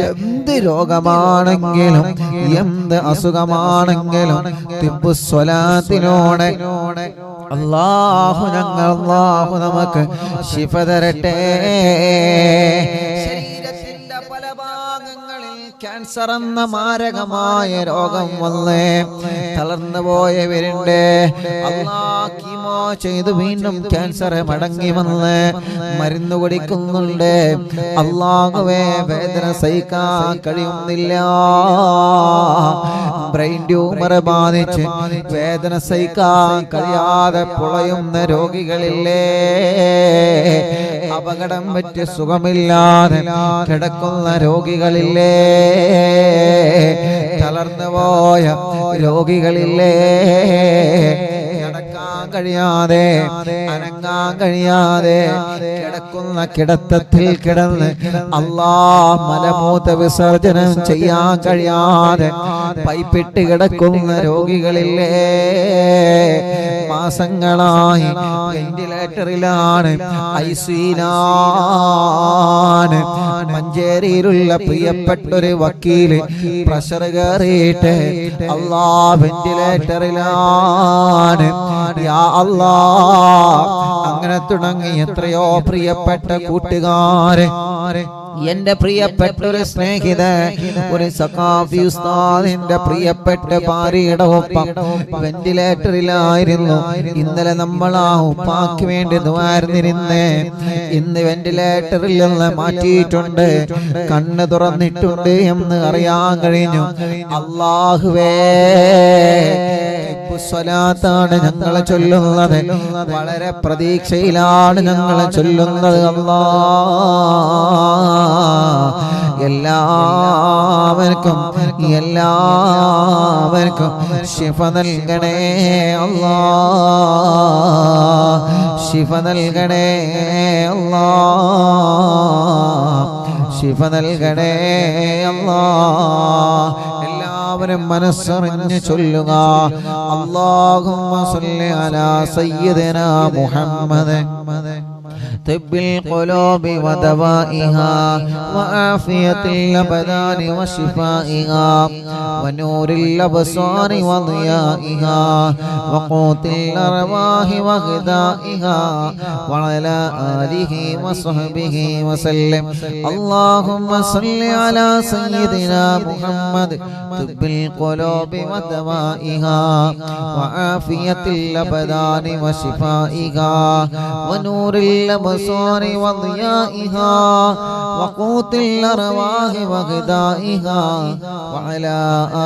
എന്ത് രോഗമാണെങ്കിലും എന്ത് അസുഖമാണെങ്കിലും തിബ്ബുസ്വലാത്തിനോടെ അല്ലാഹു നമുക്ക് ശിഫ തരട്ടെ. ശരീരത്തിന്റെ പല ഭാഗങ്ങളിൽ ക്യാൻസർ എന്ന മാരകമായ രോഗം വന്ന് തളർന്നു പോയവരുണ്ട്. അല്ലാഹ് കീമോ ചെയ്ത് വീണ്ടും ക്യാൻസർ മടങ്ങി വന്ന് മരുന്ന് കുടിക്കുന്നുണ്ട്. അല്ലാഹുവേ വേദന സഹിക്കാൻ കഴിയുന്നില്ല. ബ്രെയിൻ ട്യൂമർ ബാധിച്ച് വേദന സഹിക്കാൻ കഴിയാതെ പുളയുന്ന രോഗികളില്ലേ, അപകടം പറ്റി സുഖമില്ലാതെ കിടക്കുന്ന രോഗികളില്ലേ, തളർന്നു പോയ രോഗികളില്ലേ, നടക്കാൻ കഴിയാതെ അനങ്ങാൻ കഴിയാതെ കിടക്കുന്ന കിടത്തത്തിൽ കിടന്ന് അല്ലാഹ് മലമൂത്ര വിസർജനം ചെയ്യാൻ കഴിയാതെ പൈപ്പിട്ട് കിടക്കുന്ന രോഗികളില്ലേ, മാസങ്ങളായി വെന്റിലേറ്ററിലാണ്, ഐസിയിലാണ്. മഞ്ചേരിയിലുള്ള പ്രിയപ്പെട്ടൊരു വക്കീല് പ്രഷർ കയറിയിട്ട് അല്ലാഹ് വെന്റിലേറ്ററിലാണ്. യാ അല്ലാഹ്, അങ്ങനെ തുടങ്ങി എത്രയോ പ്രിയപ്പെട്ട കൂട്ടുകാരെ, എന്റെ പ്രിയപ്പെട്ട ഒരു സ്നേഹിത, ഒരു സഖാഫി ഉസ്താദിന്റെ പ്രിയപ്പെട്ട ഭാര്യയുടെ ഒപ്പം വെന്റിലേറ്ററിലായിരുന്നു. ഇന്നലെ നമ്മൾ ആ ഉപ്പാക്ക് വേണ്ടി ദുആർന്നിരുന്ന് ഇന്ന് വെന്റിലേറ്ററിൽ നിന്ന് മാറ്റിയിട്ടുണ്ട്, കണ്ണ് തുറന്നിട്ടുണ്ട് എന്ന് അറിയാൻ കഴിഞ്ഞു. അല്ലാഹുവേ, സ്വലാത്താണ് ഞങ്ങൾ ചൊല്ലുന്നത്, വളരെ പ്രതീക്ഷയിലാണ് ഞങ്ങൾ ചൊല്ലുന്നത്. അല്ലാഹ് എല്ലാവർക്കും ശിഫ നൽകണേ അല്ലാഹ്, ശിഫ നൽകണേ അല്ലാഹ്, ശിഫ നൽകണേ അല്ലാഹ്. എല്ലാവരും മനസ്സറിഞ്ഞ് ചൊല്ലുക. അല്ലാഹുമ്മ സ്വല്ലി അലാ സയ്യിദിനാ മുഹമ്മദ് طب القلوب ودوائها وعافية الأبدان وشفائها ونور الأبصار وضيائها وقوت الأرواح وغذائها وعلى آله وصحبه وسلم. اللهم صل على سيدنا محمد طب القلوب ودوائها وعافية الأبدان وشفائها ونور الأبصار وضيائها وقوت الأرواح وغذائها وعلى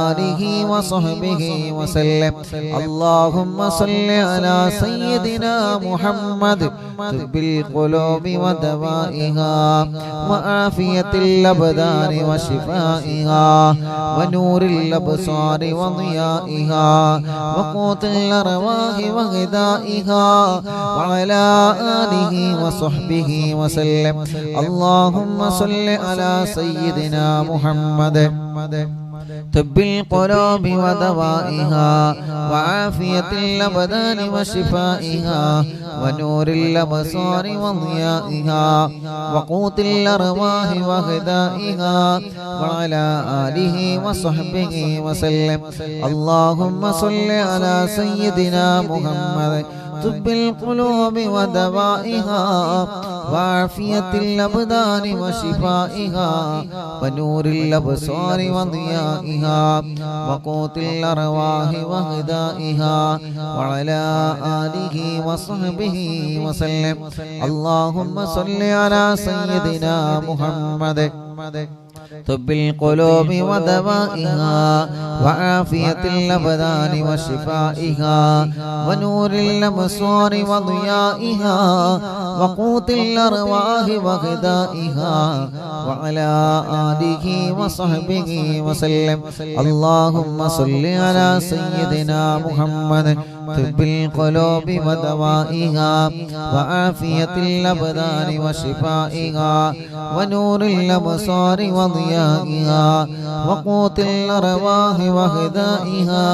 آله وصحبه وسلم. اللهم صل على سيدنا محمد طب القلوب ودوائها وعافية الأبدان وشفائها ونور الأبصار وضيائها وقوت الأرواح وغذائها وعلى آله وصحبه وسلم. اللهم صل على سيدنا محمد طب القلوب ودوائها وعافية الأبدان وشفائها ونور الأبصار وضيائها وقوت الأرواح وغذائها وعلى آله وصحبه وسلم. اللهم صل على سيدنا محمد طب القلوب ودوائها وعافية الأبدان وشفائها ونور الأبصار وضيائها وقوت الأرواح وغذائها وعلى آله وصحبه وسلم. اللهم صل على سيدنا محمد طب القلوب ودوائها وعافية الأبدان وشفائها ونور الأبصار وضيائها وقوت الأرواح وغذائها وعلى آله وصحبه وسلم. اللهم صل على سيدنا محمد طب القلوب ودوائها وعافية الأبدان وشفائها ونور الأبصار وضيائها وقوت الأرواح وغذائها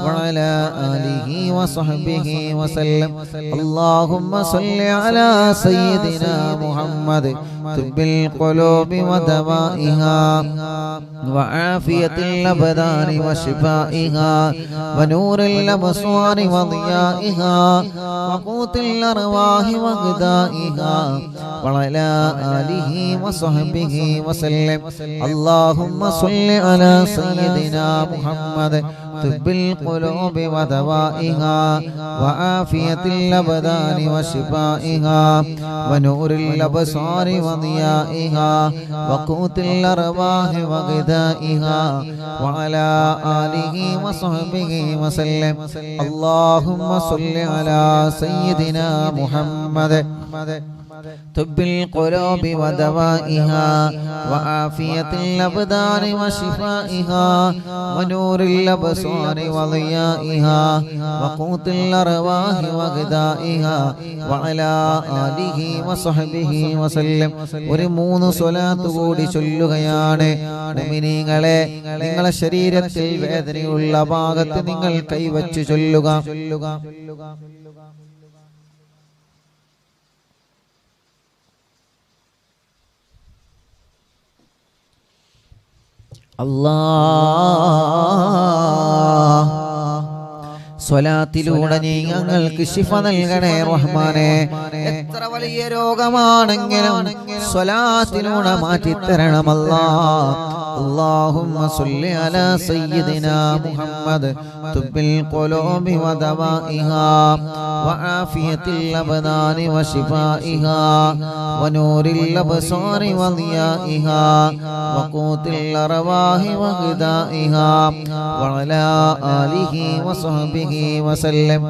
وعلى آله وصحبه وسلم. اللهم صل على سيدنا محمد طب القلوب ودوائها وعافية الأبدان وشفائها ونور الأبصار وضيائها وقوت الأرواح وغذائها وعلى آله وصحبه وسلم. اللهم صل على سيدنا محمد طب القلوب ودوائها وعافية الأبدان وشفائها ونور الأبصار وضيائها وقوت الأرواح وغذائها وعلى آله وصحبه وسلم. اللهم صل على سيدنا محمد طب القلوب ودوائها وعافية الأبدان وشفائها ونور الأبصار وضيائها وقوت الأرواح وغذائها وعلى آله وصحبه وسلم. ഒരു 3 സ്വലാത്ത് കൂടി ചൊല്ലുകയാണ്. മുഅ്മിനീങ്ങളെ, നിങ്ങളുടെ ശരീരത്തിൽ വേദനയുള്ള ഭാഗത്ത് നിങ്ങൾ കൈവച്ച് ചൊല്ലുക. അല്ലാഹ് സ്വലാത്തിലൂടെ നീ ഞങ്ങൾക്ക് ശിഫ നൽകണേ റഹ്മാനെ. എത്ര വലിയ രോഗമാണെങ്കിലും സ്വലാത്തിലൂടെ മാറ്റിത്തരണം അല്ലാഹ്. اللهم صل على سيدنا محمد طب القلوب ودوائها وعافية الأبدان وشفائها ونور الأبصار وضيائها وقوت الأرواح وغذائها وعلى آله وصحبه وسلم.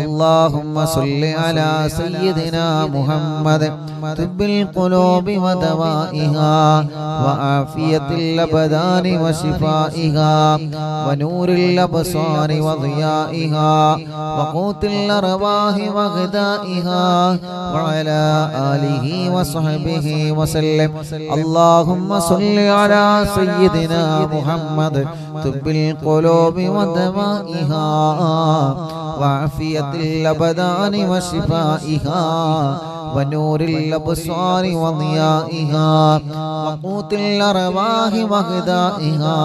اللهم صل على سيدنا محمد طب القلوب ودوائها وعافية الأبدان وشفائها ونور الأبصار وضيائها وقوت الأرواح وغذائها وعلى آله وصحبه وسلم. اللهم صل على سيدنا محمد طب القلوب ودوائها وعافية الأبدان وشفائها ونور الأبصار وضيائها وقوت الأرواح وغذائها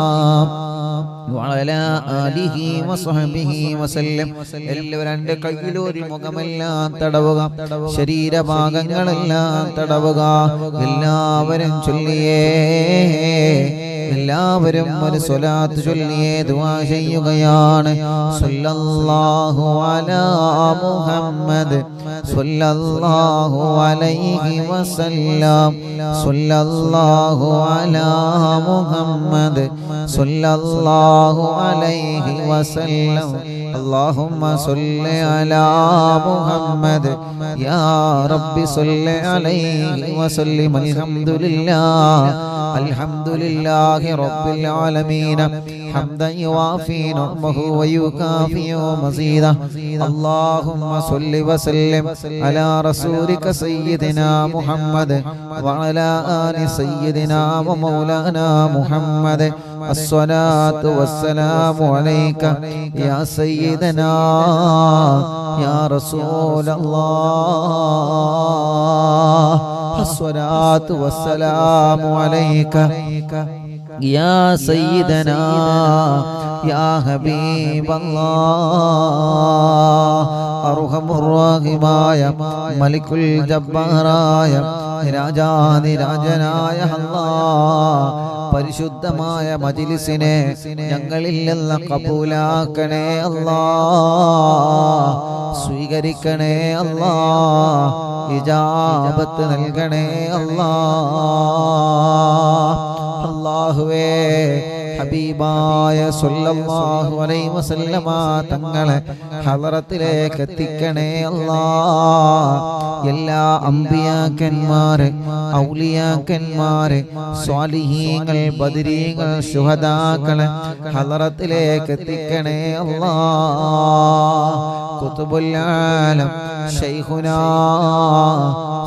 وعلى آله وصحبه وسلم. എല്ലാവരും രണ്ട് കൈയിലൊരു മുഖമെല്ലാം തടവുക, ശരീരഭാഗങ്ങളെല്ലാം തടവുക. എല്ലാവരും ചൊല്ലിയേ, എല്ലാവരും ഒരു സ്വലാത്ത് ചൊല്ലിയേ ദുആ ചെയ്യുകയാണ്. സല്ലല്ലാഹു അലാ മുഹമ്മദ് സല്ലല്ലാഹു അലൈഹി വസല്ലം സല്ലല്ലാഹു അലാ മുഹമ്മദ് സല്ലല്ലാഹു അലൈഹി വസല്ലം. اللهم صل على محمد يا رب صل عليه وسلم. الحمد لله رب العالمين حمدا يوافي نعمه ويكافئ مزيدا. اللهم صل وسلم على رسولك سيدنا محمد وعلى آل سيدنا ومولانا محمد. الصلاة والسلام عليك يا سيدنا يا رسول الله. الصلاة والسلام عليك يا سيدنا يا حبيب الله. أرحم الراحماയ മലിക്കുൽ ജബ്ബാറായ രാജാധിരാജനായ അല്ലാഹ്, പരിശുദ്ധമായ മജ്ലിസിനെ ഞങ്ങളിൽ നിന്ന് കബൂലാക്കണേ അല്ലാഹ്. സ്വീകരിക്കണേ അല്ലാഹ്. ഇജാബത്ത് നൽകണേ അല്ലാഹ്. അല്ലാഹുവേ, ഹബീബായ സല്ലല്ലാഹു അലൈഹി വസല്ലമ തങ്ങളെ ഹളറത്തിലേക്ക് എത്തിക്കണേ അല്ലാഹ്. എല്ലാ അംബിയാക്കന്മാരെ, ഔലിയാക്കന്മാരെ, സ്വാലിഹീങ്ങൾ, ബദരീങ്ങൾ, ശുഹദാക്കളെ ഹളറത്തിലേക്ക് എത്തിക്കണേ അല്ലാഹ്. ഖുതുബുൽ ആലം ശൈഖുനാ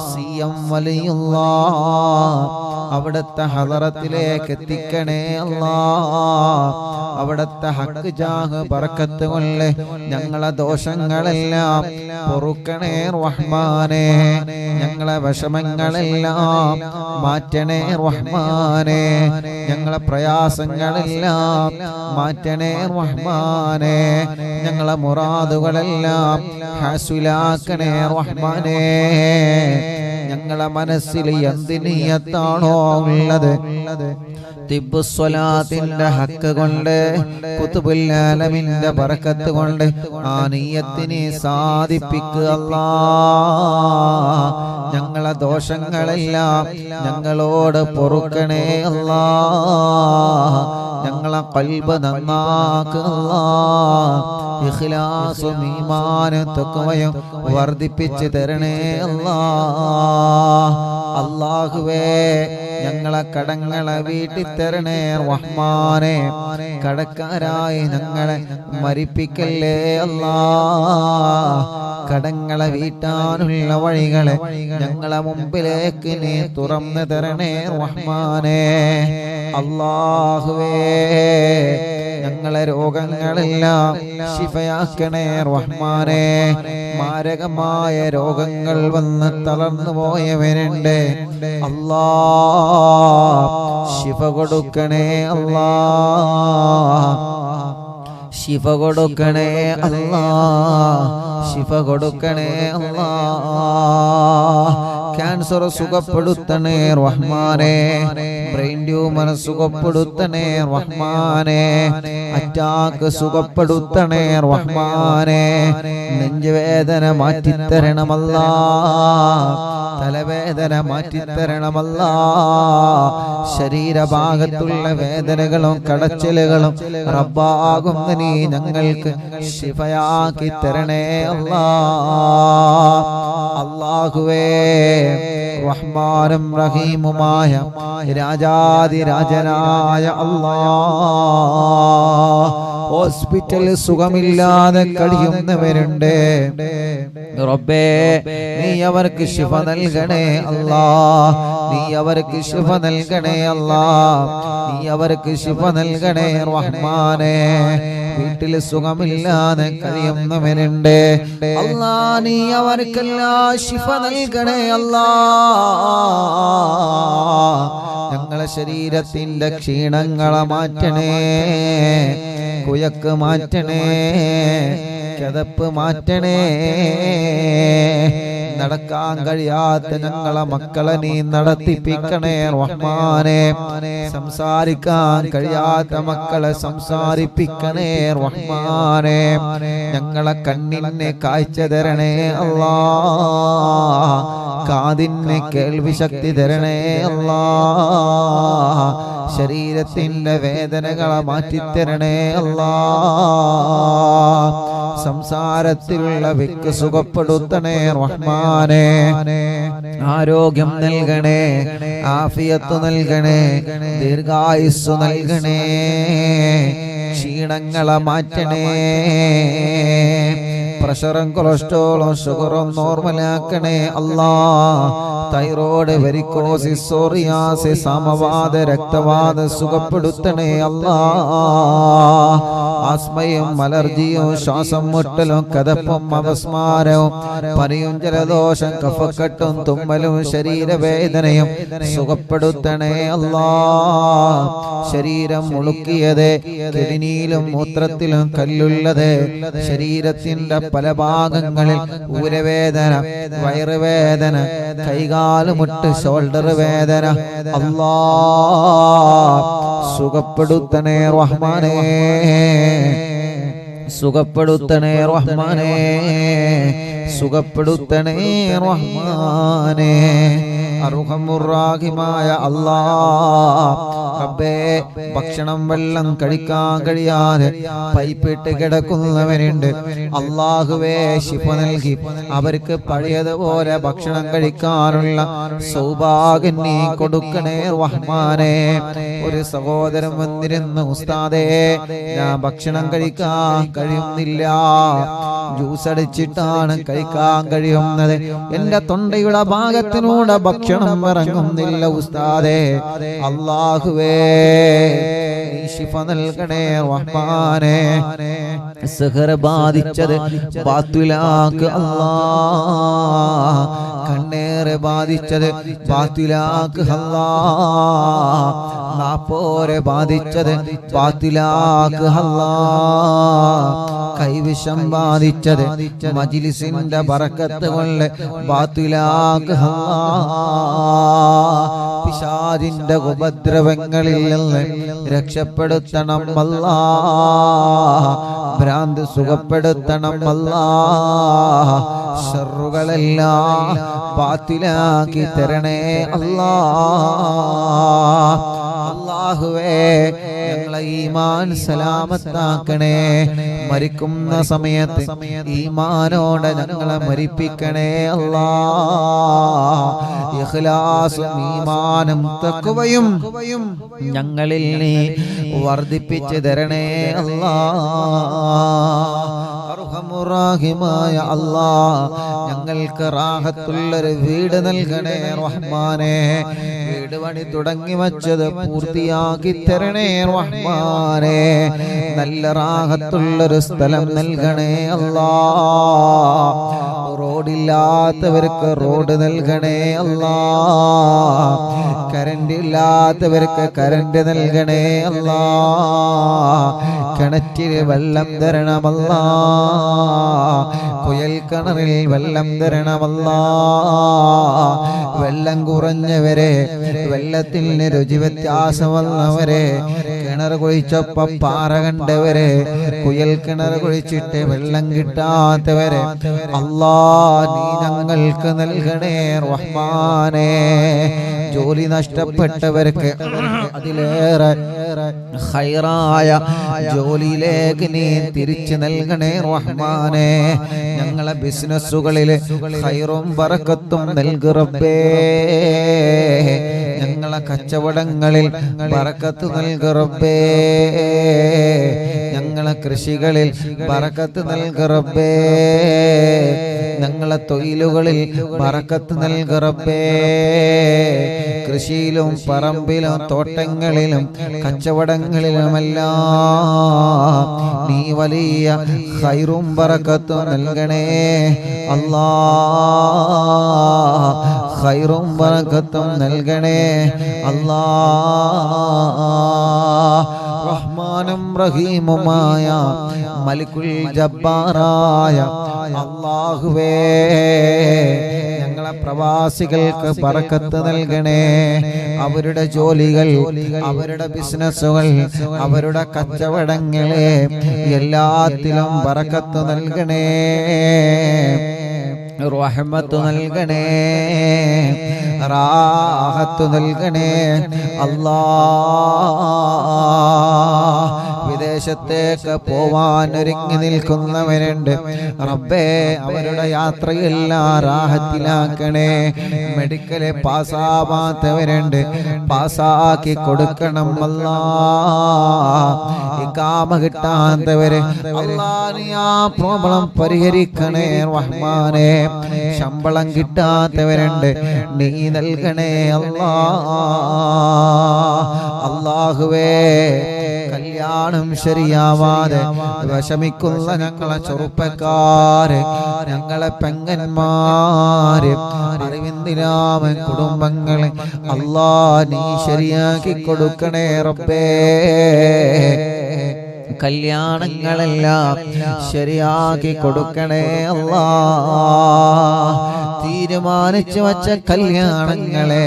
സിയം വലിയുള്ളാഹ് അവിടുത്തെ ഹളറത്തിലേക്ക് എത്തിക്കണേ അല്ലാഹ്. അവിടുത്തെ ഹക്ക് ജാഹ് ബറക്കത്ത് കൊണ്ട് ഞങ്ങളെ ദോഷങ്ങളെല്ലാം പൊറുക്കണേ റഹ്മാനേ. ഞങ്ങളെ വിഷമങ്ങളെല്ലാം മാറ്റണേ റഹ്മാനേ. ഞങ്ങളെ പ്രയാസങ്ങളെല്ലാം മാറ്റണേ റഹ്മാനേ. ഞങ്ങളെ മുറാദുകളെല്ലാം ഹാസിലാക്കണേ റഹ്മാനേ. ഞങ്ങളെ മനസ്സിൽ എന്ത് നിയ്യത്താണോ ഉള്ളത് തിബ്ബുസ്വലാത്തിന്റെ ഹക്ക് കൊണ്ട് ഖുതുബുൽ ആലമിന്റെ ബറക്കത്ത് കൊണ്ട് ആ നിയ്യത്തിനെ സാധിപ്പിക്കുക അല്ലാഹ്. ഞങ്ങളെ ദോഷങ്ങളെല്ലാം ഞങ്ങളോട് പൊറുക്കണേ അല്ലാഹ്. ഞങ്ങളെ ഖൽബ് നന്നാക്കുക അല്ലാഹ്. ഇഖ്ലാസും ഈമാനും തഖ്വയും വർദ്ധിപ്പിച്ച് തരണേ അല്ലാഹ്. അല്ലാഹുവേ ഞങ്ങളെ കടങ്ങളെ വീട്ടി തരണേ റഹ്മാനേ. കടക്കാരായി ഞങ്ങളെ മരിപ്പിക്കല്ലേ അല്ലാഹ്. കടങ്ങളെ വീട്ടാനുള്ള വഴികളെ ഞങ്ങളെ മുമ്പിലേക്ക് നീ തുറന്നു തരണേ റഹ്മാനേ. അല്ലാഹുവേ ഞങ്ങളെ രോഗങ്ങളെല്ലാം ശിഫയാക്കണേ റഹ്മാനേ. മാരകമായ രോഗങ്ങൾ വന്ന് തളർന്നു പോയവരുണ്ട് അല്ലാഹ്. ശിഫ കൊടുക്കണേ അല്ലാഹ്. ശിഫ കൊടുക്കണേ അല്ലാഹ്. ശിഫ കൊടുക്കണേ അല്ലാഹ്. ക്യാൻസർ സുഖപ്പെടുത്തണേ റഹ്മാനേ. ബ്രെയിൻ ട്യൂമർ സുഖപ്പെടുത്തണേ റഹ്മാനേ. അറ്റാക്ക് സുഖപ്പെടുത്തണേ റഹ്മാനേ. നെഞ്ചുവേദന മാറ്റിത്തരണമല്ലാ. തലവേദന മാറ്റിത്തരണമല്ലാ. ശരീരഭാഗത്തുള്ള വേദനകളും കടച്ചിലുകളും റബ്ബാകുന്ന നീ ഞങ്ങൾക്ക് ശിഫയാക്കി തരണേ അല്ലാഹ്. അല്ലാഹുവേ റഹ്മാനും റഹീമുമായ രാജാതിരാജനായ അല്ലാഹ്. ഹോസ്പിറ്റലിൽ സുഖമില്ലാതെ കഴിയുന്നവരുണ്ട് റബ്ബേ. നീ അവർക്ക് ശിഫ നൽകണേ അല്ലാഹ്. നീ അവർക്ക് ശിഫ നൽകണേ അല്ലാഹ്. നീ അവർക്ക് ശിഫ നൽകണേ റഹ്മാനേ. വീട്ടിൽ സുഖമില്ലാതെ കഴിയുന്നവരുണ്ട് അല്ലാഹ്. നീ അവർക്കെല്ലാം ശിഫ നൽകണേ അല്ലാഹ്. ഞങ്ങളെ ശരീരത്തിന്റെ ക്ഷീണങ്ങളെ മാറ്റണേ. കുയക്ക് മാറ്റണേ. കിതപ്പ് മാറ്റണേ. നടക്കാൻ കഴിയാത്ത ഞങ്ങളെ മക്കളെ നീ നടത്തിപ്പിക്കണേ റഹ്മാനേ. സംസാരിക്കാൻ കഴിയാത്ത മക്കളെ സംസാരിപ്പിക്കണേ റഹ്മാനേ. ഞങ്ങളെ കണ്ണിന് കാഴ്ച തരണേ അല്ലാഹ്. കാതിന് കേൾവി ശക്തി തരണേ അല്ലാഹ്. ശരീരത്തിന്റെ വേദനകളെ മാറ്റിത്തരണേ അല്ലാഹ്. സംസാരത്തിലുള്ള വിക്ക് സുഖപ്പെടുത്തണേ റഹ്മാനേ. ആരോഗ്യം നൽകണേ. ആഫിയത്ത് നൽകണേ. ദീർഘായുസ്സു നൽകണേ. ക്ഷീണങ്ങളെ മാറ്റണേ. പ്രഷറും കൊളസ്ട്രോളും ഷുഗറും നോർമലാക്കണേ അല്ലാഹ്. തൈറോയ്ഡ്, വെരിക്കോസിസ്, സോറിയാസിസ്, സമവാത, രക്തവാത സുഖപ്പെടുത്തണേ അല്ലാഹ്. ആസ്മയും അലർജിയും ശ്വാസം മുട്ടലും കതപ്പും അപസ്മാരവും പനിയും ജലദോഷം കഫക്കെട്ടും തുമ്മലും ശരീരവേദനയും സുഖപ്പെടുത്തണേ അല്ലാഹ്. ശരീരം മുളുക്കിയത്, കിഡ്നിയിലും മൂത്രത്തിലും കല്ലുള്ളത്, ശരീരത്തിന്റെ പല ഭാഗങ്ങളിൽ ഊരവേദന, വയറുവേദന, കൈകാലുമുട്ട്, ഷോൾഡർ വേദന അല്ലാഹ് സുഖപ്പെടുത്തണേ റഹ്മാനേ. സുഖപ്പെടുത്തണേ റഹ്മാനേ. സുഖപ്പെടുത്തണേ റഹ്മാനേ. അർഹമുർ-റഹീമായ അല്ലാഹ് റബ്ബേ, ഭക്ഷണം വെള്ളം കഴിക്കാൻ കഴിയാതെ പൈപ്പിട്ട് കിടക്കുന്നവരുണ്ട് അല്ലാഹുവേ. ശിഫ നൽകി അവർക്ക് പഴയതുപോലെ ഭക്ഷണം കഴിക്കാനുള്ള സൗഭാഗ്യം നീ കൊടുക്കണേ റഹ്മാനേ. ഒരു സഹോദരൻ വന്നിരുന്നു, ഉസ്താദേ ഞാൻ ഭക്ഷണം കഴിക്കാൻ കഴിയുന്നില്ല, ജ്യൂസ് അടിച്ചിട്ടാണ് കഴിക്കാൻ കഴിയുന്നത്. എന്റെ തൊണ്ടയുടെ ഭാഗത്തിനൂടെ ഭക്ഷണം ഇറങ്ങുന്നില്ല ഉസ്താദേ. അല്ലാഹുവേ ശിഫ നൽകണേ റഹ്മാനേ. സിഹർ ബാധിച്ചത് ബാത്തുലാക്ക് അല്ലാഹ്. കണ്ണേറ് ബാധിച്ചത് ബാത്തുലാക്ക് അല്ലാഹ്. നാപ്പോരെ ബാധിച്ചത് ബാത്തുലാക്ക് അല്ലാഹ്. കൈവിഷം ബാധിച്ചത് മജ്ലിസിന്റെ ബറക്കത്ത് കൊണ്ട് ബാത്തുലാക്ക് അല്ലാഹ്. പിശാചിന്റെ ഉപദ്രവങ്ങളിൽ നിന്ന് രക്ഷപ്പെടുത്തണം അല്ലാഹ്. ഭ്രാന്ത് സുഖപ്പെടുത്തണം അല്ലാഹ്. ശർറുകളെല്ലാം ബാത്തിലാക്കി തരണേ അല്ലാഹ്. അല്ലാഹുവേ ഞങ്ങളെ ഈമാൻ സലാമത്താക്കണേ. മരിക്കുന്ന സമയത്ത് ഈമാനോടെ ഞങ്ങളെ മരിപ്പിക്കണേ അല്ലാഹ്. ഇഖ്ലാസും ഈമാനും തഖ്വയും ഞങ്ങളിൽ നീ വർദ്ധിപ്പിച്ചു തരണേ അല്ലാഹ്. അർഹമുറാഹിമായ അല്ലാഹ് ഞങ്ങൾക്ക് റാഹത്തുള്ളൊരു വീട് നൽകണേ റഹ്മാനേ. വീട് പണി തുടങ്ങി വച്ചത് പൂർത്തിയാക്കി തരണേ റഹ്മാനേ. നല്ല റാഹത്തുള്ളൊരു സ്ഥലം നൽകണേ അല്ലാഹ്. റോഡില്ലാത്തവർക്ക് റോഡ് നൽകണേ അല്ലാഹ്. കറണ്ട് ഇല്ലാത്തവർക്ക് കറണ്ട് നൽകണേ അല്ലാഹ്. കിണറ്റിൽ വെള്ളം തരണമല്ലാഹ്. കുയൽ കിണറിൽ വെള്ളം തരണമല്ലാഹ്. വെള്ളം കുറഞ്ഞവരെ, വെള്ളത്തിന് രുചി വ്യത്യാസം വന്നവരെ, കിണർ കുഴിച്ചപ്പം പാറ കണ്ടവരെ, കുയൽ കിണർ കുഴിച്ചിട്ട് വെള്ളം കിട്ടാത്തവരെ അല്ലാഹ് നീ ഞങ്ങൾക്ക് നൽകണേ റഹ്മാനേ. ജോലി നഷ്ടപ്പെട്ടവർക്ക് അതിലേറെ ഖൈറായ ജോലിയിലേക്ക് നീ തിരിച്ചു നൽകണേ റഹ്മാനേ. ഞങ്ങളെ ബിസിനസ്സുകളിൽ ഖൈറും ബറക്കത്തും നൽകു റബ്ബേ. ഞങ്ങളെ കച്ചവടങ്ങളിൽ ബറക്കത്ത് നൽകു റബ്ബേ. ഞങ്ങളെ കൃഷികളിൽ ബറക്കത്ത് നൽകു റബ്ബേ. ഞങ്ങളെ തൊഴിലുകളിൽ ബറക്കത്ത് നൽകു റബ്ബേ. കൃഷിയിലും പറമ്പിലും തോട്ടങ്ങളിലും കച്ചവടങ്ങളിലുമെല്ലാം നീ വലിയ ഖൈറും ബറക്കത്തും നൽകണേ അല്ലാഹ്. ഖൈറും ബറക്കത്തും നൽകണേ അല്ലാഹ്. റഹ്മാനും റഹീമുമായ മലിക്കുൽ ജബ്ബാറായ അല്ലാഹുവേ ഞങ്ങളെ പ്രവാസികൾക്ക് ബറക്കത്ത് നൽകണേ. അവരുടെ ജോലികൾ, അവരുടെ ബിസിനസ്സുകൾ, അവരുടെ കച്ചവടങ്ങളെ എല്ലാത്തിലും ബറക്കത്ത് നൽകണേ. റഹ്മത്ത് നൽകണേ, റാഹത്ത് നൽകണേ അല്ലാഹ്. വിദേശത്തേക്ക് പോവാൻ ഒരുങ്ങി നിൽക്കുന്നവരുണ്ട് റബ്ബേ. അവരുടെ യാത്രയെല്ലാം റാഹത്തിലാക്കണേ. മെഡിക്കല് പാസ്സാവാത്തവരുണ്ട്, പാസ്സാക്കി കൊടുക്കണം അല്ലാഹ്. ഇഖാമ കിട്ടാത്തവര് അല്ലാഹ് നീ ആ പ്രോബ്ലം പരിഹരിക്കണേ റഹ്മാനേ. ശമ്പളം കിട്ടാത്തവരുണ്ട്, നീ നൽകണേ അല്ലാഹ്. അല്ലാഹുവേ കല്യാണം ശരിയാവാതെ വിഷമിക്കുന്ന ഞങ്ങളെ ചെറുപ്പക്കാര്, ഞങ്ങളെ പെങ്ങന്മാര്, അറിവിന്ദിരാമൻ കുടുംബങ്ങളെ അല്ലാഹ് നീ ശരിയാക്കി കൊടുക്കണേ റബ്ബേ. കല്യാണങ്ങളെല്ലാം ശരിയാക്കി കൊടുക്കണേ അല്ലാഹ്. തീരുമാനിച്ചു വച്ച കല്യാണങ്ങളെ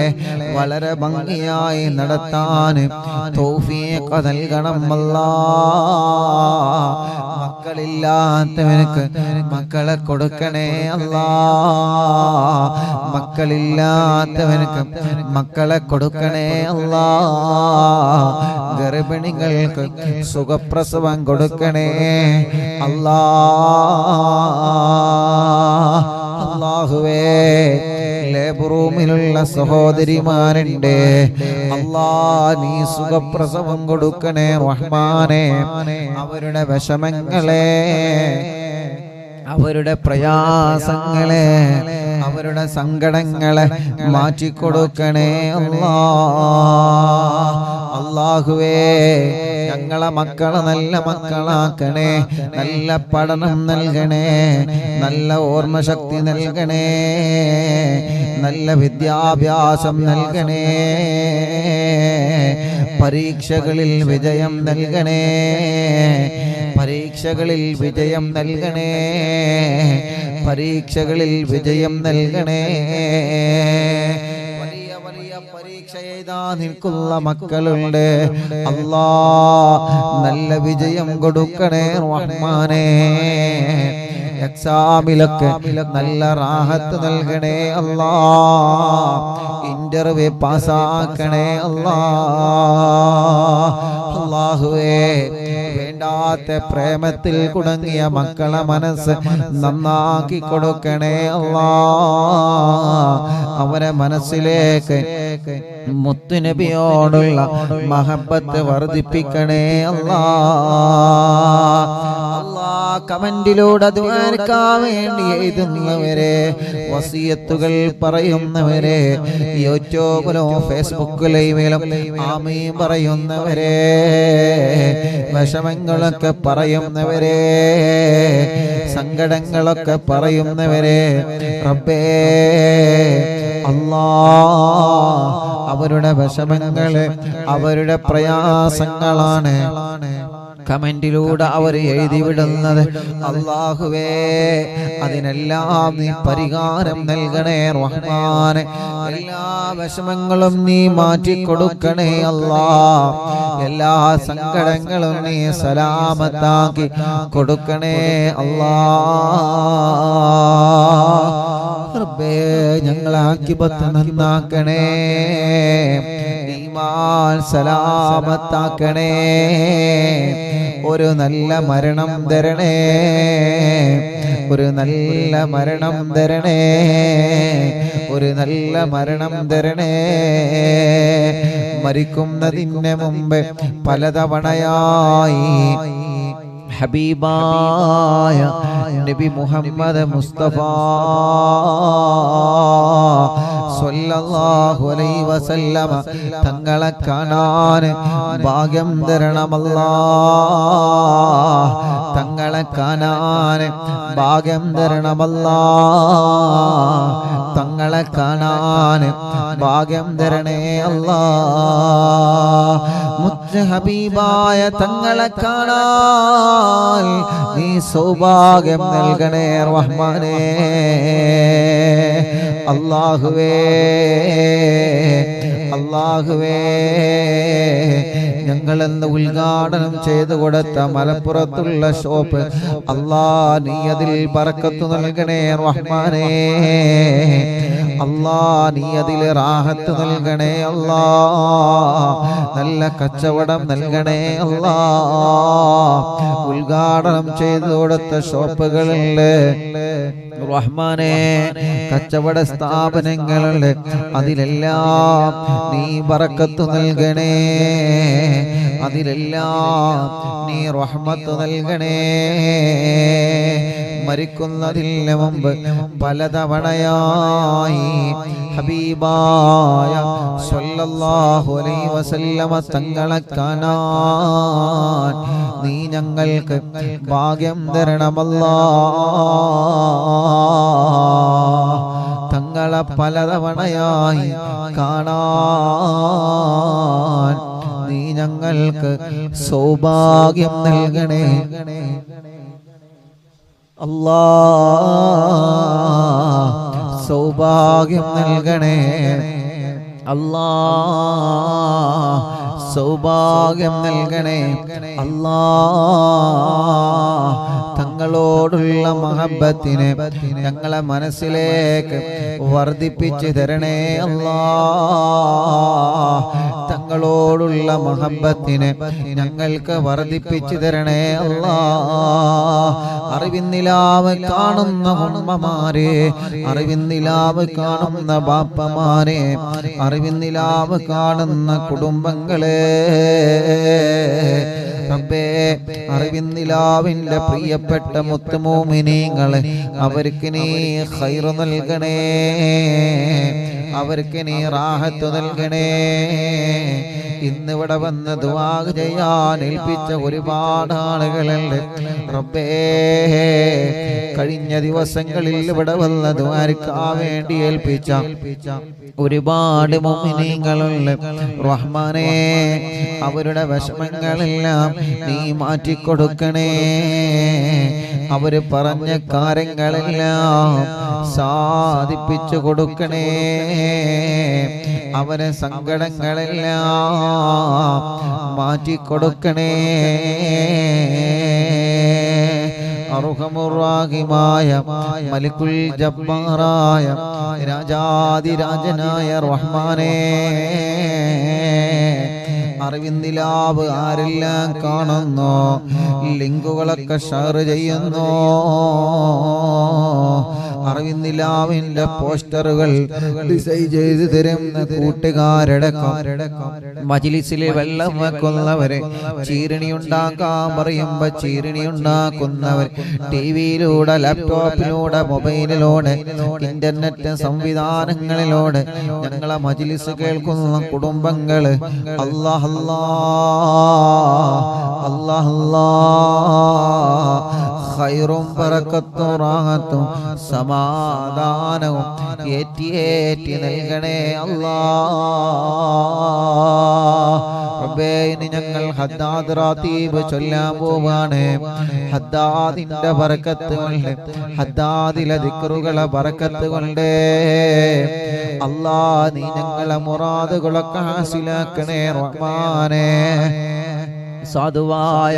വളരെ ഭംഗിയായി നടത്താൻ തൗഫീഖ് നൽകണം അല്ലാഹ്. മക്കളില്ലാത്തവർക്ക് മക്കളെ കൊടുക്കണേ അല്ലാഹ്. മക്കളില്ലാത്തവർക്ക് മക്കളെ കൊടുക്കണേ അല്ലാഹ്. ഗർഭിണികൾക്ക് സുഖപ്രസവം കൊടുക്കണേ അല്ലാഹ്. അല്ലാഹുവേ ലേബർ റൂമിലുള്ള സഹോദരിമാരുണ്ട് അല്ലാഹ് നീ സുഖപ്രസവം കൊടുക്കണേ റഹ്മാനേ. അവരുടെ വിഷമങ്ങളെ അവരുടെ പ്രയാസങ്ങളെ അവരുടെ സങ്കടങ്ങളെ മാറ്റിക്കൊടുക്കണേ അല്ലാഹുവേ ഞങ്ങളെ മക്കളെ നല്ല മക്കളാക്കണേ നല്ല പഠനം നൽകണേ നല്ല ഓർമ്മശക്തി നൽകണേ നല്ല വിദ്യാഭ്യാസം നൽകണേ പരീക്ഷകളിൽ വിജയം നൽകണേ പരീക്ഷകളിൽ വിജയം നൽകണേ പരീക്ഷകളിൽ വിജയം നൽകണേ വലിയ വലിയ പരീക്ഷ എഴുതാൻ നിൽക്കുന്ന മക്കളുണ്ട് അല്ലാ നല്ല വിജയം കൊടുക്കണേ റഹ്മാനേ എക്സാമിലൊക്കെ നല്ല റാഹത്ത് നൽകണേ അല്ലാ ഇന്റർവ്യൂ പാസ്സാക്കണേ അല്ലാഹുവേ വേണ്ടാത്ത പ്രേമത്തിൽ കുടുങ്ങിയ മക്കളെ മനസ്സ് നന്നാക്കി കൊടുക്കണേ അല്ലാ അവരെ മനസ്സിലേക്ക് മുത്തുനബിയോടുള്ള മഹബത്ത് വർദ്ധിപ്പിക്കണേ അല്ലാ കമന്റിലൂടെ ദുആക്കാൻ വേണ്ടി എഴുതുന്നവരെ വസിയത്തുകൾ പറയുന്നവരെ യൂട്യൂബിലും ഫേസ്ബുക്ക് ലൈവിലും ആമീൻ പറയുന്നവരെ വിഷമങ്ങളൊക്കെ പറയുന്നവരെ സങ്കടങ്ങളൊക്കെ പറയുന്നവരെ റബ്ബേ അല്ലാ അവരുടെ വിഷമങ്ങള് അവരുടെ പ്രയാസങ്ങളാണ് കമന്റിലൂടെ അവർ എഴുതി വിടുന്നത് അല്ലാഹുവേ അതിനെല്ലാം നീ പരിഹാരം നൽകണേ റഹ്മാനെ എല്ലാ വിഷമങ്ങളും നീ മാറ്റി കൊടുക്കണേ അല്ലാ എല്ലാ സങ്കടങ്ങളും നീ സലാമത്താക്കി കൊടുക്കണേ അല്ലാ റബ്ബേ ഞങ്ങളെ ആഖിബത്ത് നന്നാക്കണേ ഈമാൻ സലാമത്താക്കണേ ഒരു നല്ല മരണം തരണേ ഒരു നല്ല മരണം തരണേ ഒരു നല്ല മരണം തരണേ മരിക്കുന്നതിന് മുമ്പ് പലതവണയായി ഹബീബായ നബി മുഹമ്മദ് മുസ്തഫ സ്വല്ലല്ലാഹു അലൈഹി വസല്ലമ തങ്ങളെ കാണാൻ ഭാഗ്യം തരണമല്ലാ തങ്ങളെ കാണാൻ ഭാഗ്യം തരണമല്ലാ തങ്ങളെ കാണാൻ ഭാഗ്യം തരണേ അല്ലാ മുത്ത് ഹബീബായ തങ്ങളെ കാണാൻ നീ സൗഭാഗ്യം നൽകണേ റഹ്മാനേ അല്ലാഹുവേ അല്ലാഹുവേ ഞങ്ങളെന്ന് ഉദ്ഘാടനം ചെയ്തു കൊടുത്ത മലപ്പുറത്തുള്ള ഷോപ്പ് അല്ലാ നീ അതിൽ ബറക്കത്ത് നൽകണേ റഹ്മാനേ അല്ലാ നീ അതിൽ റാഹത്ത് നൽകണേ അല്ലാ നല്ല കച്ചവടം നൽകണേ അല്ലാ ഉദ്ഘാടനം ചെയ്തു കൊടുത്ത ഷോപ്പുകളിൽ റഹ്മാനേ കച്ചവട സ്ഥാപനങ്ങളുണ്ട് അതിലെല്ലാം നീ ബറക്കത്ത് നൽകണേ അതിലെല്ലാം നീ റഹ്മത്ത് നൽകണേ മരിക്കുന്നതിന് മുമ്പ് പലതവണയായി ഹബീബായ സ്വല്ലല്ലാഹു അലൈഹി വസല്ലമ തങ്ങളെ കാണാൻ നീ ഞങ്ങൾക്ക് ഭാഗ്യം തരണമല്ലാ തങ്ങളെ പലതവണയായി കാണാൻ നീ ഞങ്ങൾക്ക് സൗഭാഗ്യം നൽകണേ അല്ലാ സൗഭാഗ്യം നൽകണേ അല്ലാ സൗഭാഗ്യം നൽകണേ അല്ലാ തങ്ങളോടുള്ള മഹബത്തിനെ ഞങ്ങളെ മനസ്സിലേക്ക് വർദ്ധിപ്പിച്ചു തരണേ അല്ലാ തങ്ങളോടുള്ള മഹബത്തിനെ ഞങ്ങൾക്ക് വർദ്ധിപ്പിച്ചു തരണേ അല്ലാ അറിവിന്നിലാവ് കാണുന്ന ഉമ്മമാരെ അറിവിന്നിലാവ് കാണുന്ന ബാപ്പമാരെ അറിവിന്നിലാവ് കാണുന്ന കുടുംബങ്ങളെ റബ്ബേ അറിവിന്നിലാവിന്റെ പ്രിയപ്പെട്ട മുത്തുമോമിനീങ്ങളെ അവർക്ക് നീ ഖൈറ് നൽകണേ, അവർക്ക് നീ റാഹത്ത് നൽകണേ. ഇന്നിവിടെ വന്ന് ദുആ ചെയ്യാൻ ഏൽപ്പിച്ച ഒരുപാട് ആളുകളുണ്ട് റബ്ബേ. കഴിഞ്ഞ ദിവസങ്ങളിൽ ഇവിടെ വന്ന് ദുആക്കാൻ വേണ്ടി ഏൽപ്പിച്ച ഒരുപാട് മുഅ്മിനീങ്ങളുണ്ട് റഹ്മാനേ. അവരുടെ വിഷമങ്ങളെല്ലാം നീ മാറ്റിക്കൊടുക്കണേ. അവര് പറഞ്ഞ കാര്യങ്ങളെല്ലാം സാധിപ്പിച്ചു കൊടുക്കണേ. അവരെ സങ്കടങ്ങളെല്ലാം മാറ്റിക്കൊടുക്കണേ. അർഹമുർ-റഹീമായ മലിക്കുൽ ജബ്ബാറായ രാജാതിരാജനായ റഹ്മാനേ, അറിവിന്ദിലാവ് ആരെല്ലാം കാണുന്നു, ലിങ്കുകളൊക്കെ ഷെയർ ചെയ്യുന്നു, അറിവിന്ദിലാവിന്റെ പോസ്റ്ററുകൾ ഡിസൈൻ ചെയ്ത് തരുന്ന കൂട്ടുകാരടക്കം, മജ്‌ലിസിൽ വെള്ളം വെക്കുന്നവരെ, ചീരണി ഉണ്ടാക്കാൻ പറയുമ്പോ ചീരണി ഉണ്ടാക്കുന്നവർ, ടിവിയിലൂടെ ലാപ്ടോപ്പിലൂടെ മൊബൈലിലൂടെ ഇന്റർനെറ്റ് സംവിധാനങ്ങളിലൂടെ ഞങ്ങളെ മജ്‌ലിസ് കേൾക്കുന്ന കുടുംബങ്ങള് അല്ലാഹ് അല്ലാഹ് ഖൈറും ബറക്കത്തും റാഹത്തും സമാധാനവും ഏറ്റി നൽകണേ അല്ലാഹ്. റബ്ബേ, ഇനി ഞങ്ങൾ ഹദ്ദാദ് റാത്തീബ് ചൊല്ലാൻ പോവാണ്. ഹദ്ദാദിന്റെ ബറക്കത്ത് കൊണ്ട്, ഹദ്ദാദിലെ ദിക്റുകളെ ബറക്കത്ത് കൊണ്ട് അല്ലാഹ് നീ ഞങ്ങളെ മുറാദുകളൊക്കെ ഹാസിലാക്കണേ റഹ്മാനേ. സാധുവായ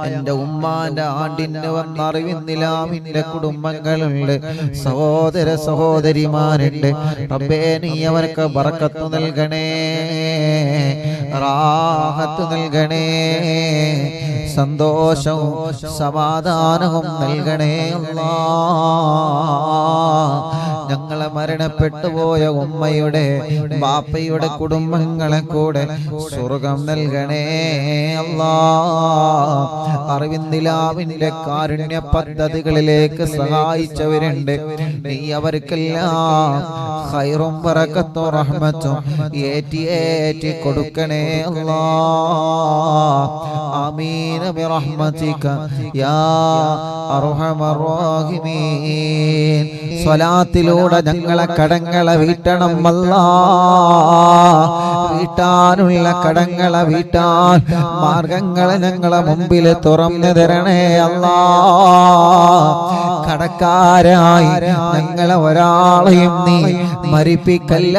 എൻ്റെ ഉമ്മാന്റെ ആണ്ടിന് വന്ന അറിവിന്നിലാവിന്റെ കുടുംബങ്ങളുണ്ട്, സഹോദര സഹോദരിമാരുണ്ട്. റബ്ബേ, നീ അവർക്ക് ബറക്കത്ത് നൽകണേ, റാഹത്ത് നൽകണേ, സന്തോഷവും സമാധാനവും നൽകണേ അല്ലാഹ്. ഞങ്ങളെ മരണപ്പെട്ടു പോയ ഉമ്മയുടെ ബാപ്പയുടെ കുടുംബങ്ങളെ കൂടെ സ്വർഗം നൽകണേ അല്ലാഹ്. അറിവിന്ദിലാവിന്റെ കാരുണ്യ പദ്ധതികളിലേക്ക് സഹായിച്ചവരുണ്ട്, നീ അവർക്കെല്ലാം ഖൈറും ബറക്കത്തും റഹ്മത്തും ഏറ്റി കൊടുക്കണേ അല്ലാഹ്. ആമീൻ ബിറഹ്മതിക യാ അർഹമർ റഹീമീൻ. സ്വലാത്തിലൂടെ ഞങ്ങളെ കടങ്ങളെ വീട്ടണം അല്ലാഹ്. വീട്ടാനുള്ള കടങ്ങളെ വീട്ടാൻ മാർഗങ്ങളെ ഞങ്ങളെ മുമ്പിൽ തുറന്നു തരണേ അല്ലാഹ്. കടക്കാരായി ഞങ്ങളെ ഒരാളെയും നീ മരിപ്പിക്കല്ല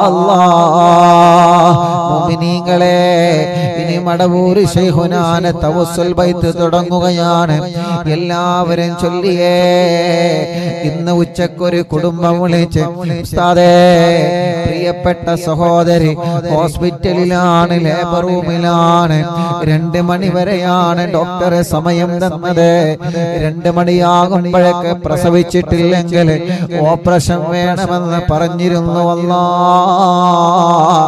അല്ലാഹ്. മുഅ്മിനീങ്ങളെ, ഇനി മടവൂർ ശൈഖുനാനെ തവസ്സുൽ ബൈത്ത് തുടങ്ങുകയാണ്. എല്ലാവരും ചൊല്ലിയേ. ഇന്ന് ഉച്ചക്കൊരു കുടുംബം വിളിച്ച്, ഉസ്താദേ, പ്രിയപ്പെട്ട സഹോദരി ഹോസ്പിറ്റലിലാണ്, ലേബർ റൂമിലാണ്, 2 മണി വരെയാണ് ഡോക്ടറെ സമയം തന്നത്. 2 മണിയാകുമ്പോഴൊക്കെ പ്രസവിച്ചിട്ടില്ലെങ്കിൽ ഓപ്പറേഷൻ വേണമെന്ന് പറഞ്ഞിരുന്നു അല്ലാഹ്.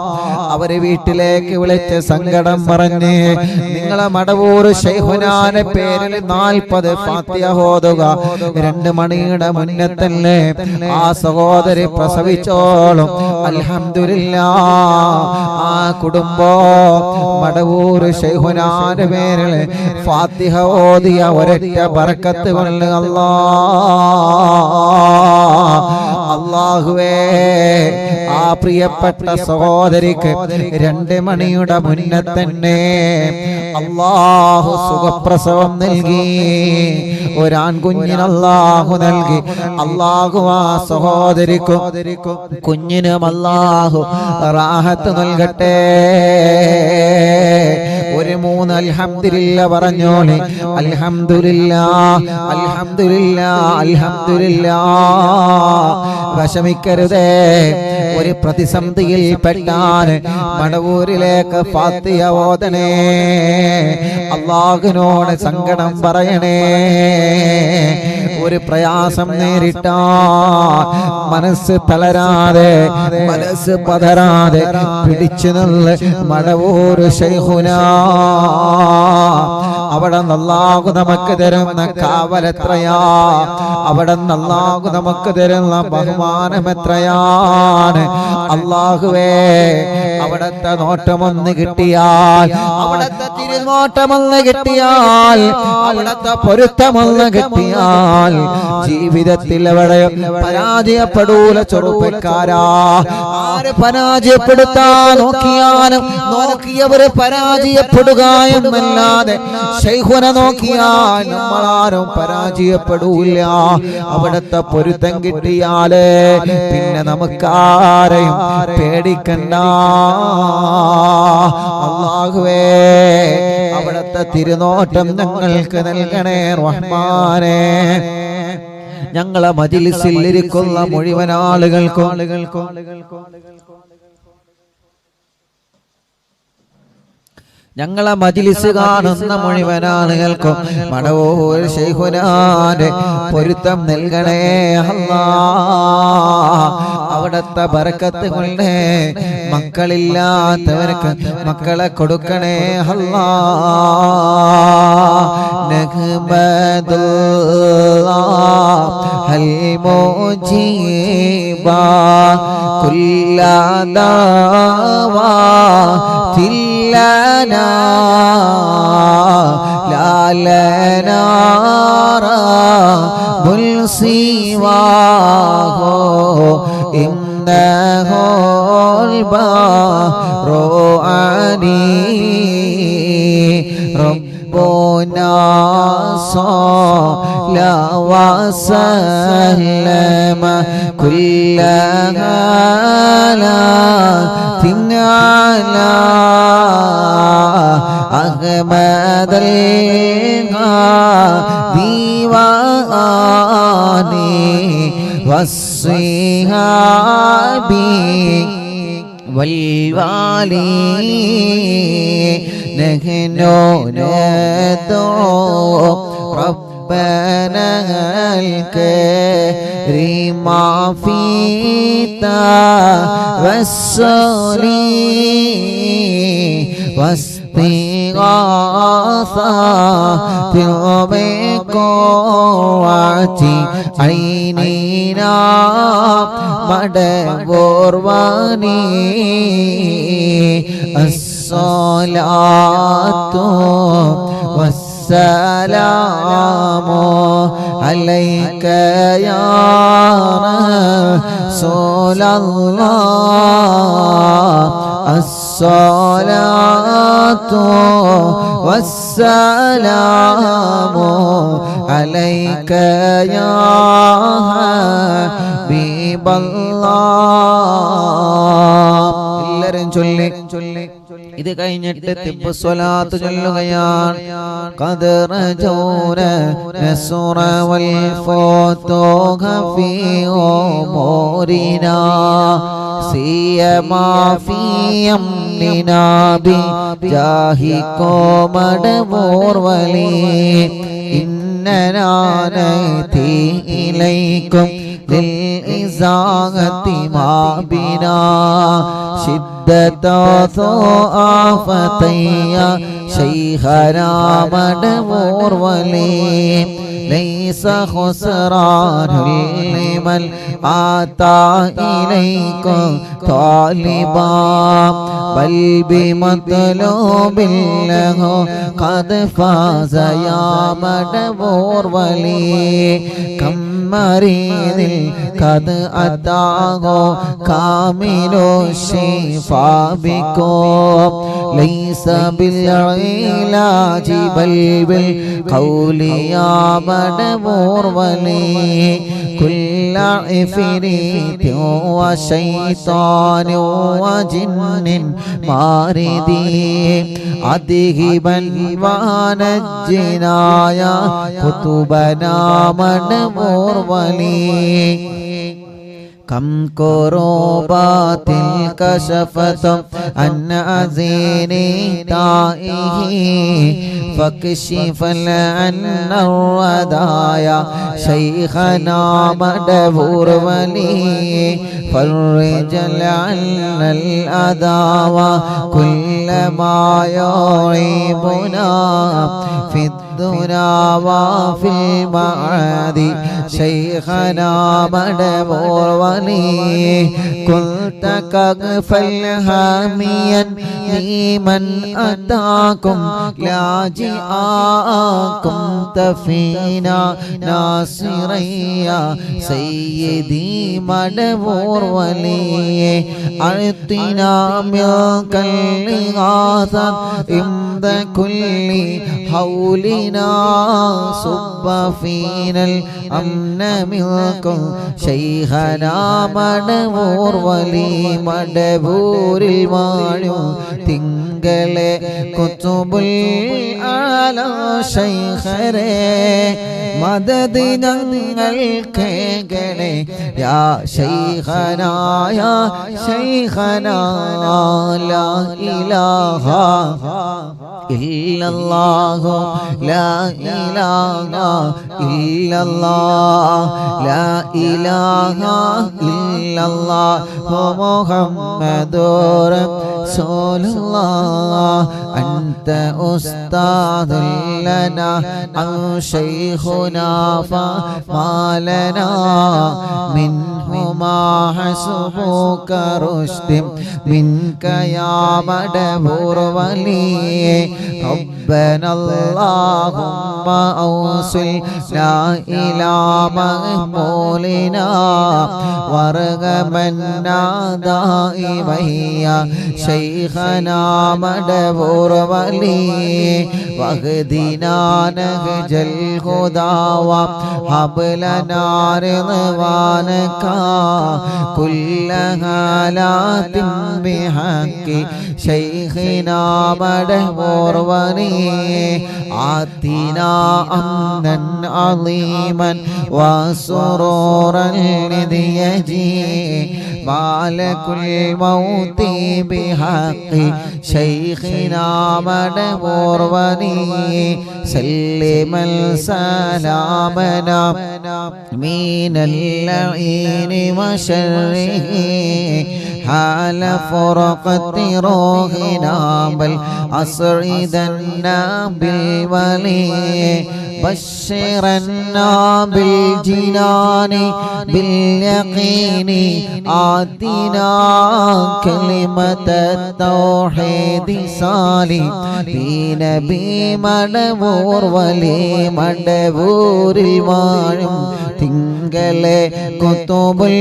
അവര് വീട്ടിലേക്ക് വിളിച്ച് സങ്കടം പറഞ്ഞ്, നിങ്ങളെ മടവൂർ ശൈഖുനാന്റെ പേരിൽ 40 ഫാത്തിഹ ഓതുക, 2 മണിയുടെ മുന്നേ തന്നെ ആ സഹോദരി പ്രസവിച്ചോളും. അൽഹംദുലില്ലാഹ്, ആ കുടുംബം മടവൂർ ശൈഖുനാന്റെ പേരിൽ ഫാത്തിഹ ഓതിയ ഒരൊറ്റ ബറക്കത്ത് കൊണ്ട് അല്ലാഹുവേ, ആ പ്രിയപ്പെട്ട സഹോദരിക്ക് 2 മണിയുടെ മുന്നേ തന്നെ അല്ലാഹു സുഖപ്രസവം നൽകി, ഒരാൺകുഞ്ഞിന് അല്ലാഹു നൽകി. അല്ലാഹു ആ സഹോദരിക്കും കുഞ്ഞിനും അല്ലാഹു റാഹത്ത് നൽകട്ടെ. ഒരു 3 അൽഹംദുലില്ലാ പറഞ്ഞോളി. അൽഹംദുലില്ലാഹ്, അൽഹംദുലില്ലാഹ്, അൽഹംദുലില്ലാഹ്. വിഷമിക്കരുതേ. ഒരു പ്രതിസന്ധിയിൽ പെട്ടാൻ മടവൂരിലേക്ക് ഫാത്തിഹ ഓതണേ, അല്ലാഹുവിനോട് സങ്കടം പറയണേ. ഒരു പ്രയാസം നേരിട്ടാ മനസ്സ് തളരാതെ, മനസ്സ് പതരാതെ പിടിച്ചു നിന്ന് മടവൂർ ശൈഖുനാ അവിടെ അല്ലാഹു നമുക്ക് തരുന്ന കാവലെത്രയാ, അവിടെ അല്ലാഹു നമുക്ക് തരുന്ന ബഹുമാനം എത്രയാണ്. അല്ലാഹുവേ, അവിടത്തെ നോട്ടമൊന്ന് കിട്ടിയാൽ, അവിടത്തെ തിരുനോട്ടമൊന്ന് കിട്ടിയാൽ, അവിടത്തെ പൊരുത്തമൊന്ന് കിട്ടിയാൽ ജീവിതത്തിൽ അവിടെ പരാജയപ്പെടൂല ചെറുപ്പക്കാരാ. ആര് പരാജയപ്പെടുത്താൻ നോക്കിയാലും നോക്കിയവര് പരാജയപ്പെടുക എന്നല്ലാതെ ശൈഖുന നോക്കിയാൽ നമ്മളാരും പരാജയപ്പെടൂല. അവിടത്തെ പൊരുത്തം കിട്ടിയാല് പിന്നെ നമുക്കാരെയും പേടിക്കണ്ട. അല്ലാഹുവേ, അവിടത്തെ തിരുനോട്ടം ഞങ്ങൾക്ക് നൽകണേ റഹ്മാനേ. ഞങ്ങളെ മജ്‌ലിസിൽ ഇരിക്കുന്ന മുഴുവൻ ആളുകൾക്കും ഞങ്ങളെ മജ്‌ലിസ് കാണുന്ന മുഴുവൻ ആളുകൾക്കും മടവൂർ ശൈഖുനാന്റെ പൊരുത്തം നൽകണേ അല്ലാഹ്. അവിടത്തെ ബറക്കത്ത് കൊണ്ട് മക്കളില്ലാത്തവർക്ക് മക്കളെ കൊടുക്കണേ അല്ലാഹ്. നഹ്മദുല്ലാഹൽ മുജീബാ കുല്ലാ ദഅവാതിൽ ലനാ ലാ ലനാ റബ്ബുൽ സിവാഹു ഇന്നഹുൽ ബാറു അലീ ربنا صلى وسلم كل هالات على أحمد الهادي وآله والصحاب والوالي. نحن ندعو ربنا الكريم في توسل واستغاثة بقوة عيننا مدبر واني. الصلاة والسلام عليك يا رسول الله. الصلاة والسلام عليك يا حبيب الله. എല്ലാവരും ചൊല്ലി ഇത് കഴിഞ്ഞിട്ട് തിബ്ബു സ്വലാത്ത് ചൊല്ലുകയാണ്. ഖദ് റജൗന നസ്റ വൽ ഫതൂഹ ഫീ ഉമൂരിനാ സിയമാ ഫീ അംനിനാ ബിജാഹികോ മഡബൂർ വലി. ഇന്നനാ നഅതി ഇലൈക്കും للإزاغة ما بنا شدة ضعفتي شيخنا مدبور ولي. ليس خسران لمن آتى إليكم طالبا بل بمطلوب له قد فاز يا مدبور ولي. كم مريض قد أتاه كامل الشفاء بكم ليس بالعلاج بل بالقول يا مدبور ولي. كل عفريت وشيطان وجن ماردي أذهبا ونجنا يا قطبنا مدبور ولي. كم كروبات كشفت عن أزيني تائه فاكشف عنا الردايا شيخنا مدبور ولي فرج عنا الأذى وكل ما يعيبنا في الدنيا وفي المعاد شيخنا مدبور ولي كنت كغفل حاميا لمن أتاكم لاجئاكم تفينا ناصريا سيدي مدبور ولي أعطنا منك الإغاثة عند كل حولنا صب فينا الأمن منكم شيخنا مدبور ولي مدبور المعلوم തിങ്കളെ കുതുബുൽ ആല ശൈഖരേ മദദ് ഞങ്ങൾക്കേകണേ യാ ശൈഖനാ യാ ശൈഖനാ ലാ ഇലാഹ ഇല്ലല്ലാഹു ലാ ഇലാഹ ഇല്ലല്ലാഹ് ലാ ഇലാഹ ഇല്ലല്ലാഹു മുഹമ്മദുർ رسول الله أنت أستاذ لنا أو شيخنا فما لنا منهما حسبك رشد منك يا مدبور ولي ربنا اللهم أوصلنا إلى مقبولنا وارغمنا دائما شيخنا مدبور ولي واهدنا نهج الهدى وهب لنا رضوانك كل حالات بحق شيخنا مدبور ولي آتنا أمنا عظيما وسرورا إذ يجي مالك الموت بحق شيخنا مدبور ولي سلم سلامنا من اللعين وشره حال فرقة روحنا بل أسعدنا بالولي بشرنا بالجنان باليقين آتنا كلمة التوحيد صالح بنبي مدبور ولي مدبور المعلوم തിങ്കളെ കുതുബുൽ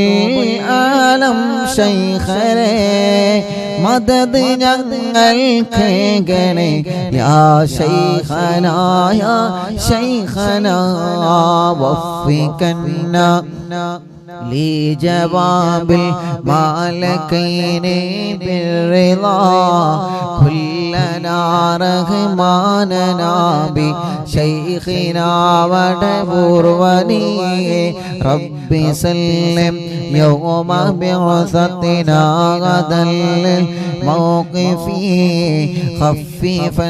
ആലം ശൈഖരേ മദദ് ഞങ്ങൾക്കേകണേ യാ ശൈഖനാ യാ ശൈഖനാ വഫികന്ന لجواب المالكين بالرضا كلنا رحماننا بشيخنا مدبور ولي رب سلم يوم بعثتنا غدا للموقف خفف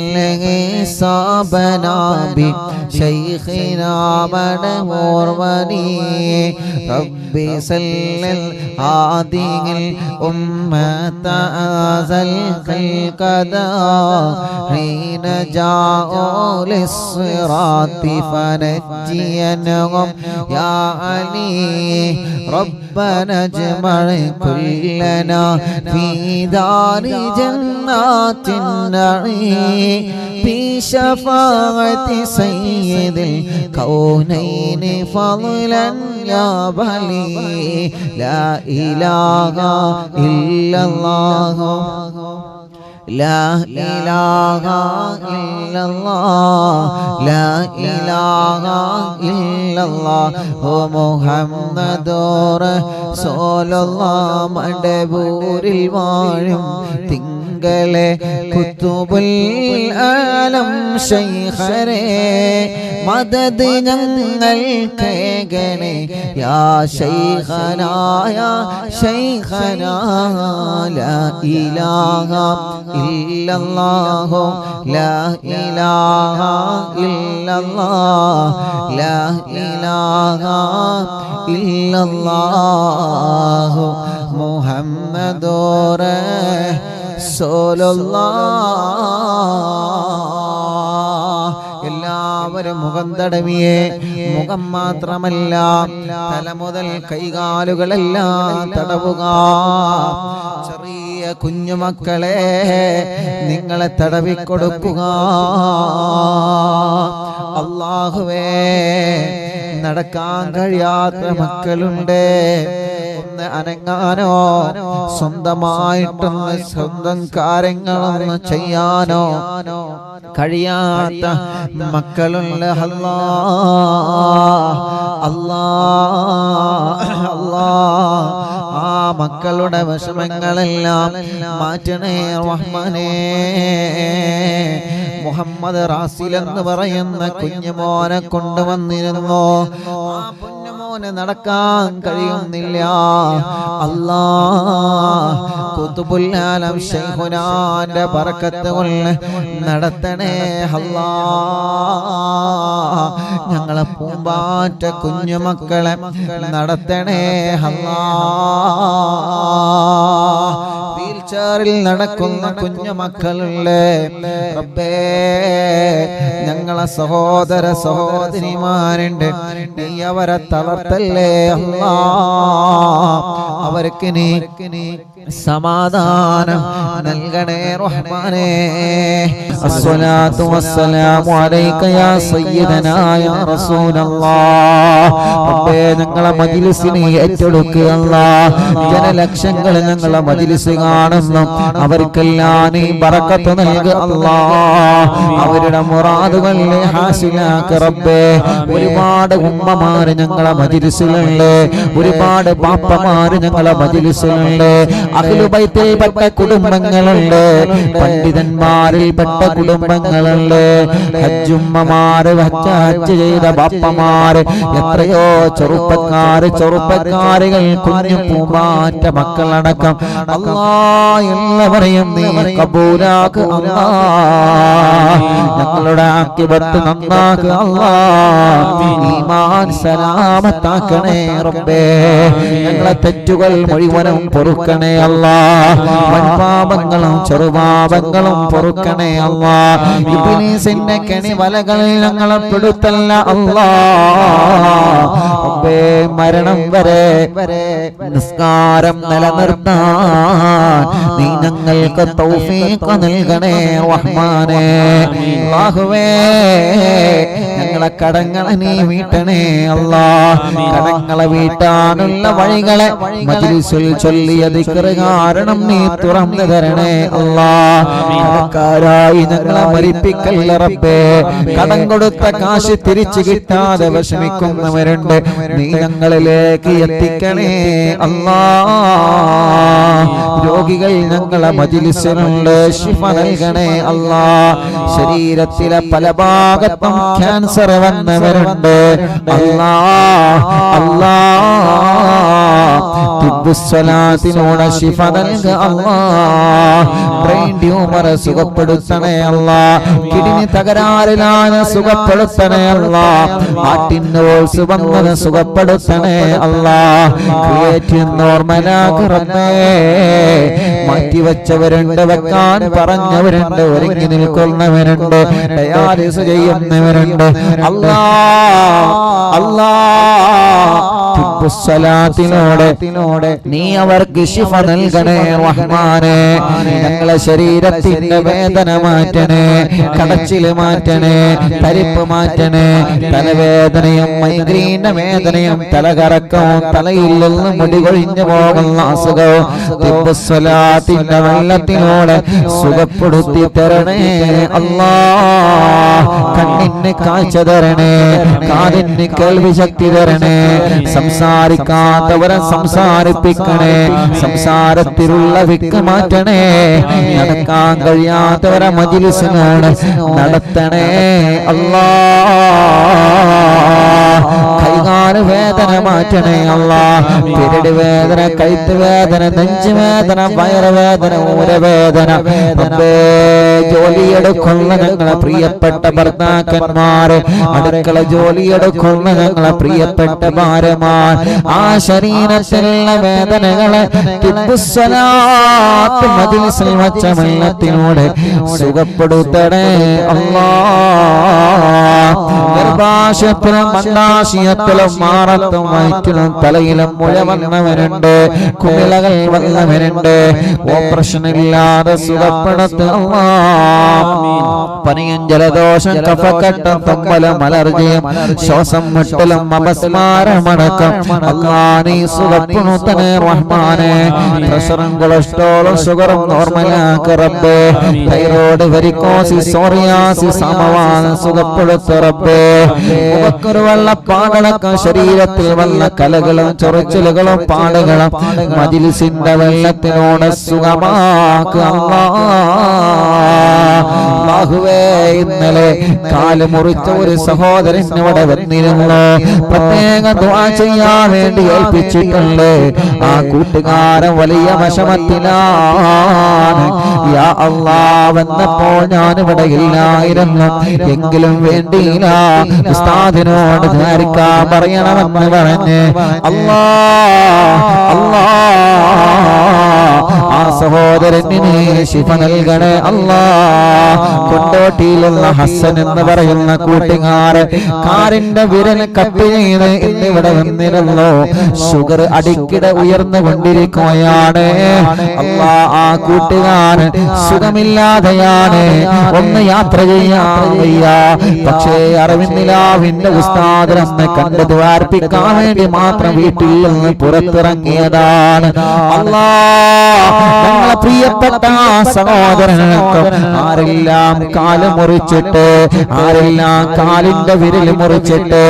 الحسابنا بشيخنا مدبور ولي رب سلل هذه الأمة أزل القدا حين جاءوا للصراط فنجينهم يا علي ربنا اجمع كلنا في دار جنات النعيم بشفاعة سيد الكونين فضلا يا بلي لا إله إلا الله لا إله إلا الله لا إله إلا الله محمد رسول الله مدبور الواعظ തിങ്കളെ കുത്തുബുൽ ആലം ശൈഖരേ മദദ് ഞങ്ങൾക്കേകണേ യാ ശൈഖനാ യാ ശൈഖനാ ലാ ഇലാഹ ഇല്ലല്ലാഹു ലാ ഇലാഹ ഇല്ലല്ലാഹ് ലാ ഇലാഹ ഇല്ലല്ലാഹു മുഹമ്മദുർ റസൂലുള്ളാഹ്. എല്ലാവരും മുഖം തടവിയേ. മുഖം മാത്രമല്ല തല മുതൽ കൈകാലുകളെല്ലാം തടവുക. ചെറിയ കുഞ്ഞുമക്കളെ നിങ്ങളെ തടവിക്കൊടുക്കുക. അല്ലാഹുവേ, നടക്കാൻ കഴിയാത്ത മക്കളുണ്ട്. ഒന്ന് അനങ്ങാനോ സ്വന്തമായിട്ടൊന്ന് സ്വന്തം കാര്യങ്ങളൊന്ന് ചെയ്യാനോ കഴിയാത്ത മക്കളുണ്ട്. അല്ലാ അല്ലാ അല്ലാ, ആ മക്കളുടെ വിഷമങ്ങളെല്ലാം മാറ്റണേ റഹ്മാനേ. മുഹമ്മദ് റാസിൽ എന്ന് പറയുന്ന കുഞ്ഞുമോനെ കൊണ്ടുവന്നിരുന്നു. ആ കുഞ്ഞുമോനെ നടക്കാൻ കഴിയുന്നില്ല. അല്ലാ, ഖുതുബുൽ ആലം ശൈഖുനാന്റെ ബറക്കത്ത് കൊണ്ട് നടത്തണേ അല്ലാ. ഞങ്ങളെ പൂമ്പാറ്റ കുഞ്ഞുമക്കളെ നടത്തണേ അല്ലാ. വീൽചെയറിൽ നടക്കുന്ന കുഞ്ഞുമക്കളുണ്ട് റബ്ബേ. ഞങ്ങളെ സഹോദര സഹോദരിമാരുണ്ട്, നീ അവരെ തളർത്തല്ലേ അല്ലാ. അവർക്ക് നീ സമാധാനം നൽകണേ റഹ്മാനേ. അസ്സലാത്തു വസ്സലാമു അലൈക യാ സയ്യിദനാ യാ റസൂലല്ലാഹ്. റബ്ബേ, ഞങ്ങളെ മജ്ലിസിനെ ഏറ്റെടുക്കുക അല്ലാഹ്. ജനലക്ഷങ്ങൾ ഞങ്ങളെ മജ്ലിസ് കാണുന്നു, അവർക്കെല്ലാം നീ ബറക്കത്ത് നൽകുക അല്ലാഹ്. അവരുടെ മുറാദുകൾ ഹാസിലാക്ക് റബ്ബേ. ഒരുപാട് ഉമ്മമാര് ഞങ്ങളെ മജ്ലിസിലുണ്ട്, ഒരുപാട് ബാപ്പമാര് ഞങ്ങളെ മജ്ലിസിലുണ്ട്. അഹ്ലുബൈത്തിൽപ്പെട്ട കുടുംബങ്ങളുണ്ട്, പണ്ഡിതന്മാരിൽപ്പെട്ട കുടുംബങ്ങളുണ്ട്, ഹജ്ജുമ്മമാര്, ഹജ്ജ് ചെയ്ത ബാപ്പമാര്, എത്രയോ ചെറുപ്പക്കാരികൾ, കുഞ്ഞു പൂമ്പാറ്റ മക്കളടക്കം അല്ലാഹ് എല്ലാവരെയും നീ കബൂലാക്ക് അല്ലാഹ്. ഞങ്ങളുടെ ആഖിബത്ത് നന്നാക്കുക അല്ലാഹ്. ഈമാൻ സലാമത്താക്കണേ റബ്ബേ. ഞങ്ങളെ തെറ്റുകൾ മുഴുവനും പൊറുക്കണേ അല്ലാഹ്. വൻപാപങ്ങളും ചെറുപാപങ്ങളും പൊറുക്കണേ അല്ലാഹ്. ഇബ്ലീസിന്റെ കെണിവലകളിൽ ഞങ്ങളെ പെടുത്തല്ല അല്ലാഹ്. റബ്ബേ, മരണം വരെ നിസ്കാരം നിലനിർത്താൻ നീ ഞങ്ങൾക്ക് തൗഫീഖ് നൽകണേ റഹ്മാനേ. അല്ലാഹുവേ, ഞങ്ങളെ കടങ്ങളെ നീ വീട്ടണേ അല്ലാഹ്. കടങ്ങളെ വീട്ടാനുള്ള വഴികളെ മജ്ലിസിൽ ചൊല്ലിയ ദിക്റ് കാരണം നീ തുറന്നു തരണേ അല്ലാഹ്. കടക്കാരായി ഞങ്ങളെ മരിപ്പിക്കല്ല റബ്ബേ. കടം കൊടുത്ത കാശ് തിരിച്ചു കിട്ടാതെ വിഷമിക്കുന്നവരുണ്ട്, നീ ഞങ്ങളിലേക്ക് എത്തിക്കണേ അല്ലാഹ്. രോഗികൾ ഞങ്ങളെ മജ്ലിസിലുണ്ട്, ശിഫ നൽകണേ അല്ലാഹ്. ശരീരത്തിലെ പല ഭാഗത്തും ക്യാൻസർ വന്നവരുണ്ട് അല്ലാഹ്. തിബ്ബുസ്സലാത്തിനോട് ശിഫ നൽകുക അല്ലാഹ്. ബ്രെയിൻ ട്യൂമർ സുഖപ്പെടുത്തണേ അല്ലാഹ്. കിഡ്നി തകരാറിലാണ് സുഖപ്പെടുത്തണേ അല്ലാഹ്. ഹാർട്ടിനോൾസ് വന്നത് സുഖപ്പെടുത്തണേ അല്ലാഹ്. ക്രിയേറ്റിൻ നോർമലാക്ക് റബ്ബേ. മാറ്റിവെച്ചവരുണ്ട്, വെക്കാൻ പറഞ്ഞവരുണ്ട്, ഒരുങ്ങി നിൽക്കുന്നവരുണ്ട്, ഡയാലിസ് ചെയ്യുന്നവരുണ്ട് അല്ലാഹ്. തിബ്ബുസ്സലാത്തിനോട് നീ അവർക്ക് ശിഫ നൽകണേ റഹ്മാനേ. ഞങ്ങളെ ശരീരത്തിന്റെ വേദന മാറ്റണേ, കടച്ചില് മാറ്റണേ, തരിപ്പ് മാറ്റണേ, തലവേദനയും മൈഗ്രീന്റെ വേദനയും തലകറക്കവും തലയിൽ നിന്ന് മുടി കൊഴിഞ്ഞു പോകുന്ന അസുഖവും തിബ്ബുസ്സലാത്തിന്റെ വെള്ളത്തിനോട് സുഖപ്പെടുത്തി തരണേ അല്ലാഹ്. കണ്ണിന്റെ കണ്ണിന് കാഴ്ച തരണേ, കാതിന് കേൾവി ശക്തി തരണേ, സംസാരിക്കാത്തവരെ സംസാരിപ്പിക്കണേ, സംസാരത്തിലുള്ള വിക്ക് മാറ്റണേ, നടക്കാൻ കഴിയാത്തവരെ മജ്‌ലിസിനോട് നടത്തണേ അല്ലാ. കൈകാല് വേദന മാറ്റണേ അല്ലാ. പിരടി വേദന, കഴുത്ത് വേദന, നെഞ്ച് വേദന, വയറുവേദന, ഊരവേദന, ജോലിയെടുക്കുന്ന ഞങ്ങളെ പ്രിയപ്പെട്ട ഭർത്താക്കന്മാര്, അടുക്കള ജോലിയെടുക്കുന്ന ഞങ്ങളെ പ്രിയപ്പെട്ട ഭാര്യമാർ, ആ ശരീരത്തിലുള്ള വേദനകളെ തിബ്ബുസ്സലാത്ത് മജ്‌ലിസിൽ വച്ച വെള്ളത്തിലൂടെ സുഖപ്പെടുത്തണേ അല്ലാ. ഗർഭാശയത്തിലും മണ്ഡാശയത്തിലും മാറത്തും വയറ്റിലും തലയിലും മുഴ വന്നവരുണ്ട്, കുമിളകൾ വന്നവരുണ്ട്, ഓപ്പറേഷൻ ഇല്ലാതെ സുഖപ്പെടുത്തുക. പനിയും ജലദോഷം കഫക്കെട്ടും തുമ്മലും അലർജിയും ശ്വാസം മുട്ടലും അപസ്മാരമടക്കം അല്ലാ നീ സുഖപ്പെടുത്തണേ റഹ്മാനേ. പ്രഷറും കൊളസ്ട്രോളും ഷുഗറും നോർമലാക്ക് റബ്ബേ. തൈറോയ്ഡ്, വെരിക്കോസിസ്, സോറിയാസിസ്, സമവാദം സുഖപ്പെടുത്ത റബ്ബേ. മുഖക്കൊരു വെള്ളപ്പാടടക്കം ശരീരത്തിൽ വന്ന കലകളും ചൊറിച്ചിലുകളും പാടുകളും മജ്‌ലിസിന്റെ വെള്ളത്തിനോട് സുഖമാക്കുക അല്ലാഹുവേ. ഇന്നലെ കാല് മുറിച്ച ഒരു സഹോദരൻ ഇവിടെ വന്നിരുന്നു, പ്രത്യേക ദുആ ചെയ്യാൻ വേണ്ടി ഏൽപ്പിച്ചിട്ടുണ്ട്. ആ കൂട്ടുകാരൻ വലിയ വിഷമത്തിലാണ്. യാ അല്ലാഹ്, വന്നപ്പോൾ ഞാൻ ഇവിടെ ഇല്ലായിരുന്നു, എങ്കിലും വേണ്ടിയില്ല ഉസ്താദിനോട് ധാരിക്കാൻ പറയണമെന്ന് പറഞ്ഞ് ആ സഹോദരന് ശിഫ നൽകണേ അല്ലാ. കൊണ്ടോട്ടിയിലുള്ള ഹസൻ എന്ന് പറയുന്ന കൂട്ടുകാരൻ കാറിന്റെ വിരൽ കട്ട് ചെയ്ത് ഇന്നിവിടെ വന്നിരുന്നു. ഷുഗർ അടിക്കിടെ ഉയർന്നുകൊണ്ടിരിക്കുകയാണ് അല്ലാ. ആ കൂട്ടുകാരൻ സുഖമില്ലാതെയാണ്, ഒന്ന് യാത്ര ചെയ്യാൻ വയ്യ. പക്ഷേ അറിവിന്നിലാവിന്റെ ഉസ്താദിനെ കണ്ട് ദ്വാർപ്പിക്കാൻ വേണ്ടി മാത്രം വീട്ടിൽ നിന്ന് പുറത്തിറങ്ങിയതാണ് അല്ലാ. ഞങ്ങളെ പ്രിയപ്പെട്ട സഹോദരനൊക്കെ ആരെല്ലാം കാല് മുറിച്ചിട്ട്, ആരെല്ലാം കാലിന്റെ വിരൽ മുറിച്ചിട്ട്,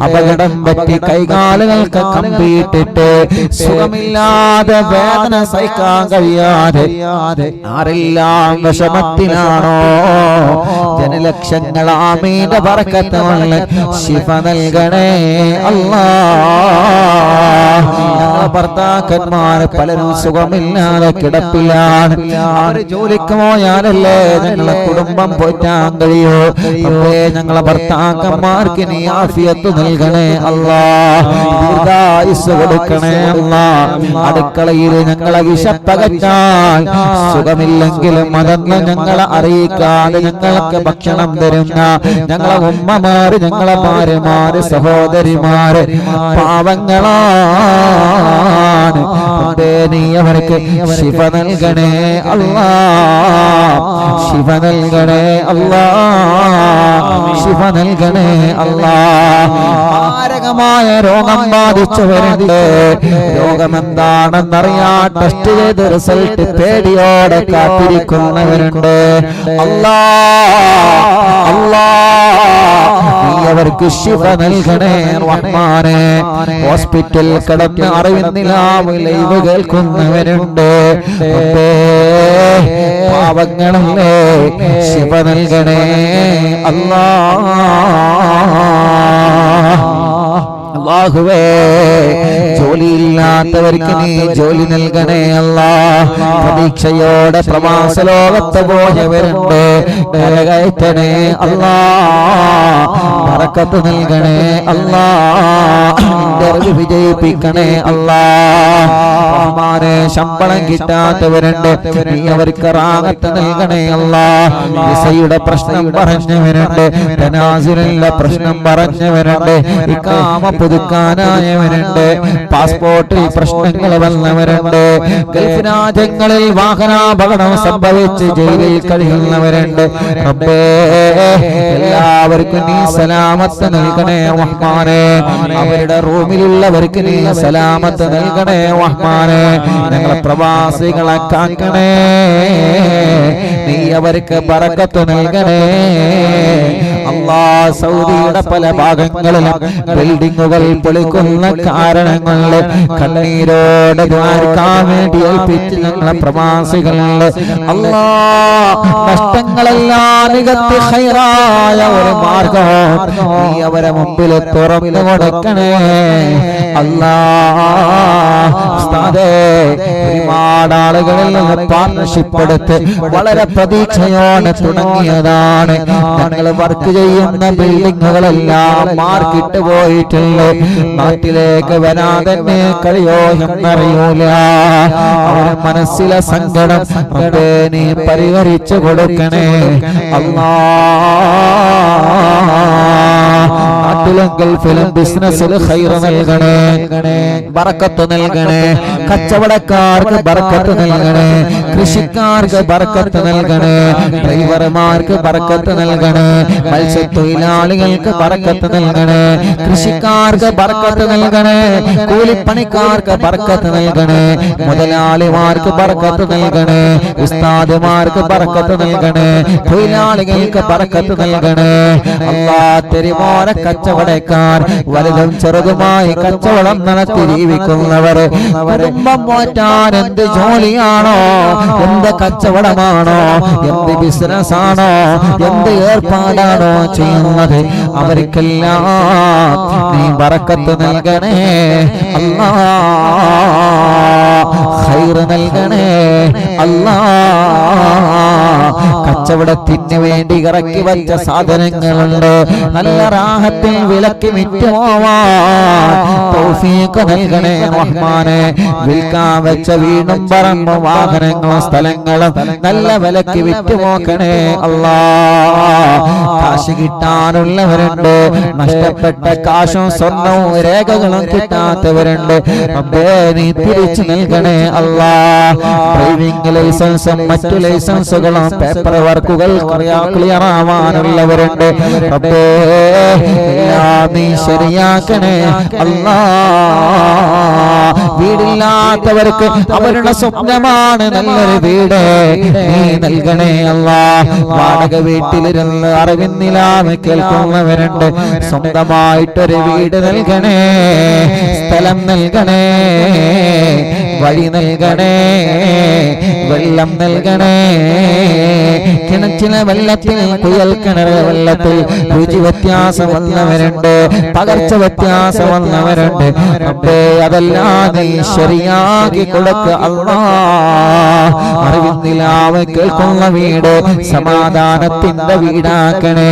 അപകടം പറ്റി കൈകാലുകൾക്ക് കമ്പിയിട്ടിട്ട് സുഖമില്ലാതെ വേദന സഹിക്കാൻ കഴിയാതെ ആരെല്ലാം വിഷമത്തിലാണോ, ജനലക്ഷങ്ങൾ ആമീന്റെ ബറക്കത്തുള്ള ശിഫ നൽകണേ അല്ലാ. ഞങ്ങളെ ഭർത്താക്കന്മാർ പലരും സുഖമില്ലാതെ കിടപ്പിലാണ്. അവര് ജോലിക്ക് പോയാലല്ലേ ഞങ്ങളെ കുടുംബം പോറ്റാൻ കഴിയോ. ഞങ്ങളെ ഭർത്താക്കന്മാർക്ക് നീ ആഫിയത്ത് നൽകണേ അല്ലാ, ദീർഘായുസ്സ് കൊടുക്കണേ അല്ലാ. അടുക്കളയിൽ ഞങ്ങളെ വിശപ്പകറ്റാൻ സുഖമില്ലെങ്കിലും അതൊന്നും ഞങ്ങളെ അറിയിക്കാതെ ഞങ്ങൾക്ക് ഭക്ഷണം തരുന്ന ഞങ്ങളെ ഉമ്മമാര്, ഞങ്ങളെ ഭാര്യമാര്, സഹോദരിമാര് പാവങ്ങളാണ്. നീ അവർക്ക് ശിഫ നൽകണേ അല്ലാ, ശിഫ നൽകണേ അല്ലാ, ശിഫ നൽകണേ അല്ലാ. മാരകമായ രോഗം ബാധിച്ചവരുണ്ട്, രോഗമെന്താണെന്നറിയാ ടെസ്റ്റ് ചെയ്ത് റിസൾട്ട് പേടിയോടെ കാത്തിരിക്കുന്നവരുണ്ട് അല്ലാ. അല്ലാ നീ അവർക്ക് ശിഫ നൽകണേ റഹ്മാനേ. ഹോസ്പിറ്റൽ കിടന്ന് അറിവിന്നിലാവ് ലൈവ് കേൾക്കുന്നവരുണ്ട്, പാവങ്ങളല്ലേ, ശിഫ നൽകണേ അല്ലാ. അല്ലാഹുവേ, ജോലിയില്ലാത്തവർക്ക് നീ ജോലി നൽകണേ അല്ലാ. പ്രതീക്ഷയോടെ പ്രവാസ ലോകത്ത് പോയവരുണ്ട്, കരകയറ്റണേ അല്ലാ, ബറക്കത്ത് നൽകണേ അല്ലാ, ഇന്റർവ്യൂ വിജയിപ്പിക്കണേ അല്ലാ. റഹ്മാനേ, ശമ്പളം കിട്ടാത്തവരുണ്ട്, നീ അവർക്ക് റാഹത്ത് നൽകണേ അല്ലാ. വിസയുടെ പ്രശ്നം പറഞ്ഞവരുണ്ട്, തനാസുലിന്റെ പ്രശ്നം പറഞ്ഞവരുണ്ട്, ഇഖാമ പുതുക്കാനായവരുണ്ട്, പാസ്പോർട്ടിൽ പ്രശ്നങ്ങൾ വന്നവരുണ്ട്, ഗൾഫ് രാജ്യങ്ങളിൽ വാഹനാപകടം സംഭവിച്ച് ജയിലിൽ കഴിയുന്നവരുണ്ട്. റബ്ബേ, എല്ലാവർക്കും നീ സലാമത്ത് നൽകണേ റഹ്മാനേ. അവരുടെ റൂമിലുള്ളവർക്ക് നീ സലാമത്ത് നൽകണേ റഹ്മാനേ. ഞങ്ങളെ പ്രവാസികളെ കാക്കണേ, നീ അവർക്ക് ബറക്കത്ത് നൽകണേ അല്ലാ. സൗദിയുടെ പല ഭാഗങ്ങളിലും ബിൽഡിങ്ങുകൾ പൊളിക്കുന്ന കാരണങ്ങളിൽ കണ്ണീരോടെ ദ്വാരക്കാൻ വേണ്ടി ഏൽപ്പിച്ച് ഞങ്ങളെ പ്രവാസികളുണ്ട്. അല്ലാ, നഷ്ടങ്ങളെല്ലാം നികത്തി ഖൈറായ ഒരു മാർഗം നീ അവരെ മുമ്പിൽ തുറന്നു കൊടുക്കണേ അല്ലാ. ഒരുപാട് ആളുകളിൽ നിന്ന് പാർട്ണർഷിപ്പ് എടുത്ത് വളരെ പ്രതീക്ഷയോടെ തുടങ്ങിയതാണ്. ഞങ്ങൾ വർക്ക് ചെയ്യുന്ന ബിൽഡിങ്ങുകളെല്ലാം മാർക്കിട്ട് പോയിട്ടുണ്ട്. നാട്ടിലേക്ക് വരാതെ കഴിയോ എന്നറിയൂല. അവരുടെ മനസ്സിലെ സങ്കടം നീ പരിഹരിച്ചു കൊടുക്കണേ അല്ലാ. നാട്ടിലും ഗൾഫിലും ബിസിനസ്സിൽ ഖൈർ നൽകണേ, ബറക്കത്ത് നൽകണേ. കച്ചവടക്കാർക്ക് ബറക്കത്ത് നൽകണേ, കൃഷിക്കാർക്ക് ബറക്കത്ത് നൽകണേ, ഡ്രൈവർമാർക്ക് ബറക്കത്ത് നൽകണേ, മത്സ്യത്തൊഴിലാളികൾക്ക് ബറക്കത്ത് നൽകണേ, കൃഷിക്കാർക്ക് ബറക്കത്ത് നൽകണേ, കൂലിപ്പണിക്കാർക്ക് ബറക്കത്ത് നൽകണേ, മുതലാളിമാർക്ക് ബറക്കത്ത് നൽകണേ, ഉസ്താദുമാർക്ക് ബറക്കത്ത് നൽകണേ, തൊഴിലാളികൾക്ക് ബറക്കത്ത് നൽകണേ. അല്ലാഹ്, തെരുവോര കച്ചവടക്കാർ വലുതും ചെറുതുമായി കച്ചവടം നടത്തി ജീവിക്കുന്നവർ, കുടുംബം പോറ്റാൻ എന്ത് ജോലിയാണോ, എന്ത് കച്ചവടമാണോ, എന്ത് ബിസിനസ് ആണോ, എന്ത് ഏർപ്പാടാണോ ചെയ്യുന്നത്, അവർക്കെല്ലാം നീ ബറക്കത്ത് നൽകണേ അല്ലാഹ്, ഖൈർ നൽകണേ അല്ലാഹ്. കച്ചവടത്തിന് വേണ്ടി ഇറക്കി വച്ച സാധനങ്ങളുണ്ട്, നല്ല റാഹത്തിൽ വിലക്ക് വിറ്റുപോവാൻ തൗഫീഖ് നൽകണേ റഹ്മാനെ. വിൽക്കാൻ വെച്ച വീടും പറമ്പും വാഹനങ്ങളും സ്ഥലങ്ങളും നല്ല വിലക്ക് വിറ്റുപോക്കണേ അല്ലാഹ്. കാശ് കിട്ടാനുള്ളവരുണ്ട്, നഷ്ടപ്പെട്ട കാശും സ്വർണവും രേഖകളും കിട്ടാത്തവരുണ്ട്. റബ്ബേ, നീ തിരിച്ചു നൽകണേ അല്ലാഹ്. ഡ്രൈവിംഗ് ലൈസൻസും മറ്റു ലൈസൻസുകളും പേപ്പർ വർക്കുകൾ ക്ലിയർ ആവാനുള്ളവരുണ്ട്. റബ്ബേ, എല്ലാം നീ ശരിയാക്കണേ അല്ലാഹ്. വീടില്ലാത്തവർക്ക് അവരുടെ സ്വപ്നമാണ് നല്ലൊരു വീട്, നീ നൽകണേ അല്ലാഹ്. വാടക വീട്ടിലിരുന്ന് അറിവിന്നിലാന്ന് കേൾക്കുന്നവരുണ്ട്, സ്വന്തമായിട്ടൊരു വീട് നൽകണേ, സ്ഥലം നൽകണേ, വഴി നൽകണേ, വെള്ളം നൽകണേ. കിണറ്റിലെ വെള്ളത്തിൽ, കുയൽ കിണറിലെ വെള്ളത്തിൽ രുചി വ്യത്യാസം വന്നവരുണ്ട്, പകർച്ച വ്യത്യാസം വന്നവരുണ്ട്. റബ്ബേ, അതെല്ലാം നീ ശരിയാക്കി കൊടുക്കുക അല്ലാഹ്. അറിവിന്നിലാവ് കേൾക്കുന്ന വീട് സമാധാനത്തിന്റെ വീടാക്കണേ,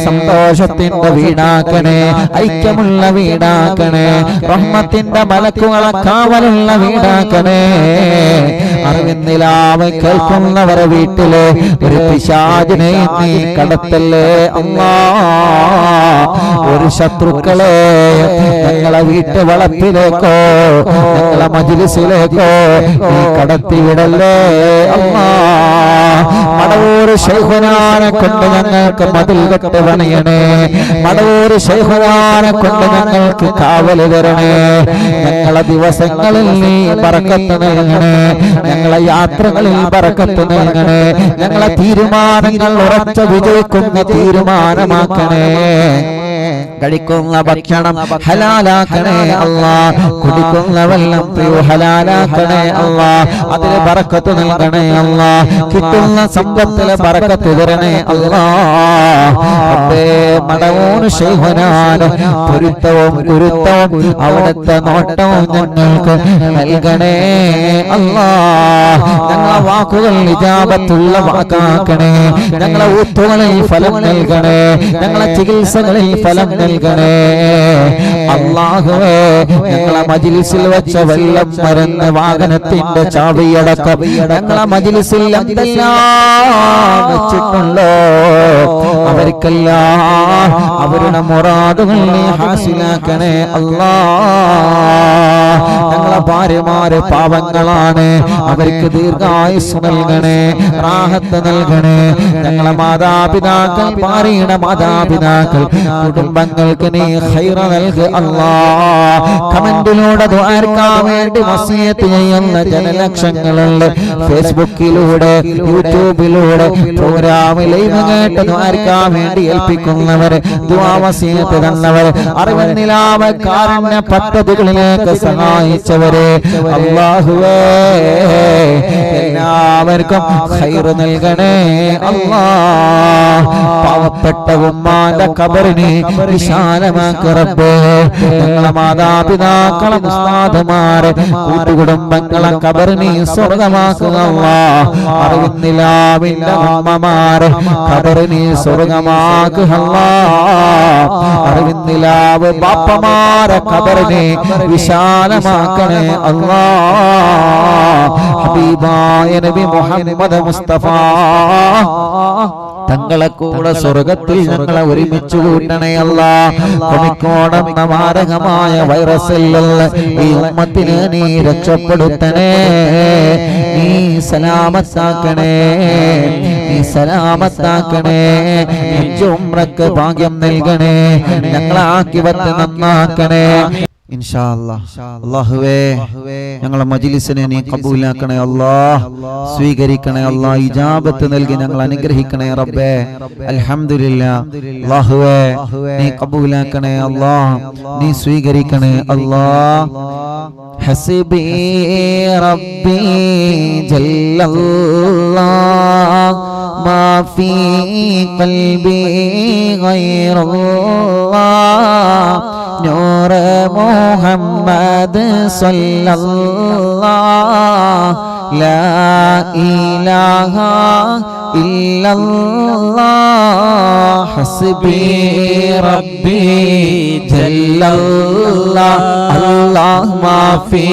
സന്തോഷത്തിന്റെ വീടാക്കണേ, ഐക്യമുള്ള വീടാക്കണേ, റഹ്മത്തിന്റെ മലക്കുകളെ കാവലുള്ള വീടാക്കണേ. അറിവിന്നിലാവ് കേൾക്കുന്നവരെ വീട്ടില് ഒരു പിശാചിനെ നീ കടത്തല്ലേ അല്ലാഹ്. ഒരു ശത്രുക്കളെ ഞങ്ങളെ വീട്ടു വളപ്പിലേക്കോ ഞങ്ങളെ മജ്‌ലിസിലേക്കോ നീ കടത്തിവിടല്ലേ അല്ലാഹ്. മടവൂർ ശൈഖുനാനെ കൊണ്ട് ഞങ്ങൾക്ക് മതിൽ കെട്ട് പണിയണേ, മടവൂർ ശൈഖുനാനെ കൊണ്ട് ഞങ്ങൾക്ക് കാവല് തരണേ. ഞങ്ങളെ ദിവസങ്ങളിൽ നീ ബറക്കത്ത് നൽകണേ, ഞങ്ങളെ യാത്രകളിൽ ബറക്കത്ത് നൽകണേ, ഞങ്ങളെ തീരുമാനങ്ങൾ ഉറച്ച വിജയിക്കുന്ന തീരുമാനമാക്കണേ. കഴിക്കുന്ന ഭക്ഷണം ഹലാലാക്കണേ അല്ലാഹ്, കുടിക്കുന്ന വെള്ളം ഹലാലാക്കണേ അല്ലാഹ്, അതിന് ബറക്കത്ത് നൽകണേ അല്ലാഹ്, കിട്ടുന്ന സമ്പത്തിലെ ബറക്കത്ത് തരണേ അല്ലാഹ്. റബ്ബേ, മടവൂർ ശൈഖുനാന് പൊരുത്തവും ഗുരുത്തവും അവിടുത്തെ നോട്ടവും ഞങ്ങൾക്ക് നൽകണേ അല്ലാഹ്. ഞങ്ങളെ വാക്കുകൾ ഇജാബത്തുള്ള വാക്കാക്കണേ, ഞങ്ങളെ ഊത്തുകളിൽ ഫലം നൽകണേ, ഞങ്ങളെ ചികിത്സകളിൽ ഫലം നൽകണേ അല്ലാഹുവേ. ഞങ്ങളെ മജ്‌ലിസിൽ വെച്ച വെള്ളം മരുന്ന് വാഹനത്തിന്റെ ചാവിയടക്കം ഞങ്ങളെ മജ്‌ലിസിൽ എന്തെല്ലാം വെച്ചിട്ടുണ്ടോ അവർക്കെല്ലാം അവരുടെ മുറാദുകൾ നീ ഹാസിലാക്കണേ അല്ലാഹ്. ഞങ്ങളെ ഭാര്യമാര് പാവങ്ങളാണ്, അവർക്ക് ദീർഘായുസ് നൽകണേ, റാഹത്ത് നൽകണേ. ഞങ്ങളെ മാതാപിതാക്കൾ, ഭാര്യയുടെ മാതാപിതാക്കൾ, കുടുംബങ്ങൾക്ക് നീ ഖൈർ നൽകുക അല്ലാഹ്. കമന്റിലൂടെ ദുആർക്കാൻ വേണ്ടി വസിയത്ത് ചെയ്യുന്ന ജനലക്ഷങ്ങളുണ്ട്. ഫേസ്ബുക്കിലൂടെ യൂട്യൂബിലൂടെ പ്രോഗ്രാം ലൈവ് കേട്ട് ദുആർക്കാൻ വേണ്ടി ഏൽപ്പിക്കുന്നവര്, ദുആ വസിയത്ത് തന്നവര്, അറിവിൻ നിലാവ് കാരുണ്യ പദ്ധതികളിലേക്ക് സഹായിച്ചവരെ അല്ലാഹുവേ എല്ലാവർക്കും ഖൈർ നൽകണേ അല്ലാഹ്. പാവപ്പെട്ട ഉമ്മാന്റെ ഖബറിനെ വിശാലമാക്കി റബ്ബേ. ഞങ്ങളെ മാതാപിതാക്കളെ ഉസ്താദുമാരെ കൂട്ടുകുടുംബങ്ങളെ ഖബറിനെ സ്വർഗമാക്കുക അല്ലാഹ്. അറിവിൻ നിലാവിന്റെ ഉമ്മമാരെ ഖബറിനെ സ്വർഗമാക്കുക അല്ലാഹ്. അറിവിൻ നിലാവ് ബാപ്പമാരെ ഖബറിനെ വിശാലമാക്കണേ അല്ലാഹ്. ഹബീബായ നബി മുഹമ്മദ് മുസ്തഫ തങ്ങളെ കൂടെ സ്വർഗത്തിൽ ഞങ്ങളെ ഒരുമിച്ച് കൂട്ടണേ അല്ലാഹ്. കൊമിക്കോടെന്ന മാരകമായ വൈറസിലുള്ള ഈ ഉമ്മത്തിനെ നീ രക്ഷപ്പെടുത്തണേ, നീ സലാമത്താക്കണേ, നീ സലാമത്താക്കണേ. ഉംറക്ക് ഭാഗ്യം നൽകണേ, ഞങ്ങളെ ആക്കിവത്ത് നന്നാക്കണേ ഇൻഷാ അല്ലാഹ്. അല്ലാഹുവേ ഞങ്ങളെ മജ്ലിസിനെ നീ കബൂലാക്കണേ അല്ലാഹ്, സ്വീകരിക്കണേ അല്ലാഹ്, ഇജാബത്ത് നൽകി ഞങ്ങൾ അനുഗ്രഹിക്കണേ റബ്ബേ. അൽഹംദുലില്ലാഹ്. അല്ലാഹുവേ നീ കബൂലാക്കണേ അല്ലാഹ്, നീ സ്വീകരിക്കണേ അല്ലാഹ്. ഹസ്ബി റബ്ബി ജല്ലല്ലാഹ് മാ ഫീ ഖൽബി ഗൈറുല്ലാഹ് നൂർ മുഹമ്മദ് സല്ലല്ലാഹ് ലാ ഇലാഹ ഇല്ലല്ലാഹ് ഹസ്ബി റബ്ബി ജല്ലല്ലാഹ് അല്ലാഹ് മാ ഫീ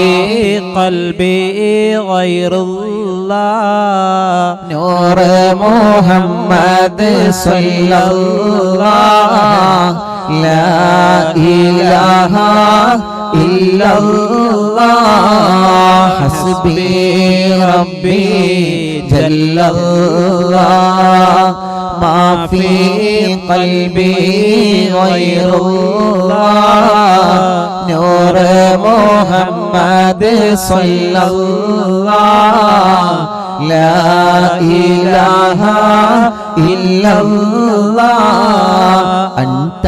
ഖൽബി ഗൈറുല്ലാഹ് നൂർ മുഹമ്മദ് സല്ലല്ലാഹ് ലാ ഇലാഹ ഇല്ലല്ലാഹ് ഹസ്ബി റബ്ബി ജല്ലല്ലാഹ് മാ ഫീ ഖൽബി ഗൈറുല്ലാഹ് നൂർ മുഹമ്മദ് സല്ലല്ലാഹ് ലാ ഇലാഹ ഇല്ലല്ലാഹ് അൻത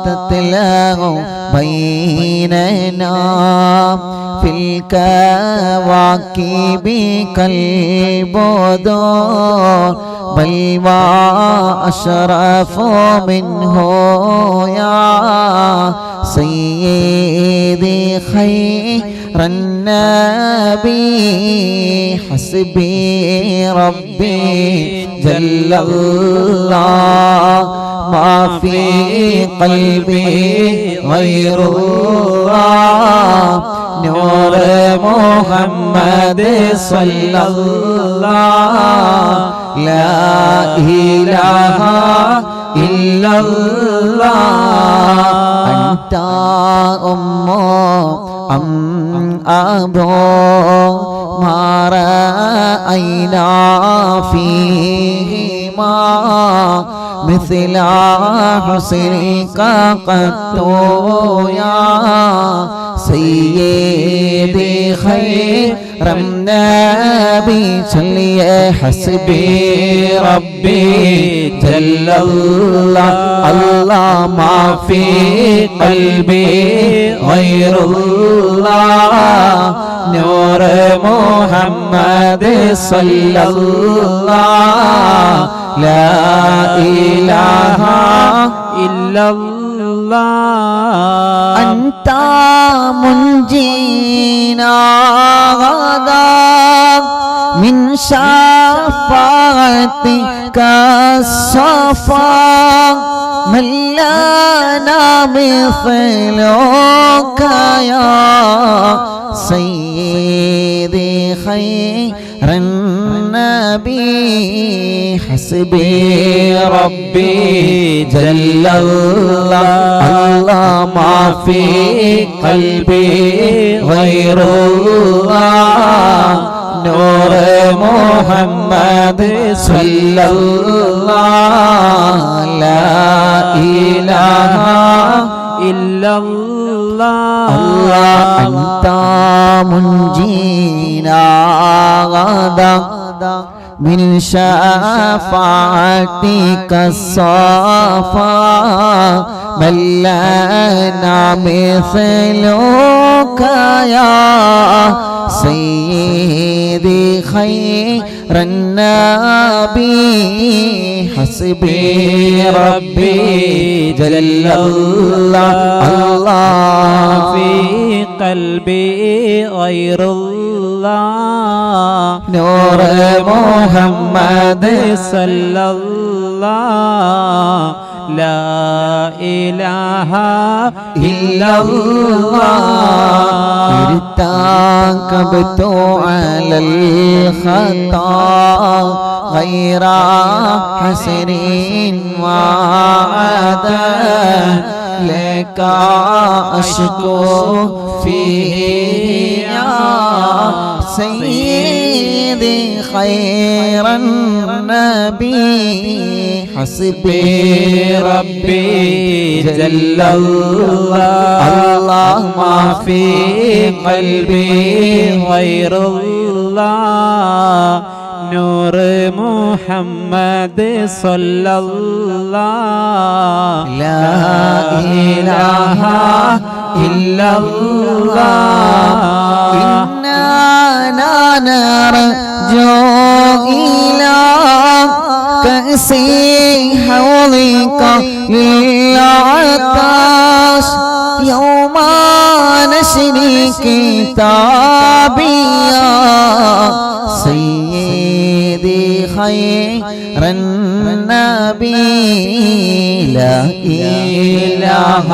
തത്ലഉ ബൈനനാ ഫിൽ കവാകിബി കൽബുദൂർ ബൽ വാ അശ്റഫു മിൻഹു യാ സയ്യിദി ഖൈറൻ നബി ഹസ്ബി റബ്ബി ജല്ലല്ലാഹ് മാ ഫീ ഖൽബി ഗൈറുല്ലാഹ് നൂർ മുഹമ്മദ് സല്ലല്ലാഹ് ലാ ഇലാഹ ഇല്ലല്ലാഹ് അൻത ഉമ്മു അം അബൂ മാ റഅയ്നാ ഫീഹിമാ مثل حسنك قط يا سيدي خير النبي چلیے حسبي ربي جل الله الله ما في قلبي غير الله نور محمد صلى الله لا إله إلا الله أنت منجينا غدا من شفاعتك الصفا من لنا مثلك يا سيدي خير النبي حسبي ربي جل الله الله ما في قلبي غير الله نور محمد صلى الله لا إله إلا الله أنت منجينا غدا من شفاعتك الصفا من لنا مثلك يا سيدي خير النبي حسبي ربي جل الله في قلبي غير الله نور محمد صلى الله لا إله إلا الله ارتكبت على الخطا غير حسر وعدا لك أشكو فيه يا سيدي خير النبي حسبي ربي جل الله ما في قلبي غير الله نور محمد صلى الله لا إله إلا الله إننا نرجو إلى كأس حوضك للعطاش يوم نشر كتابيا سيدي خير النبي لا إله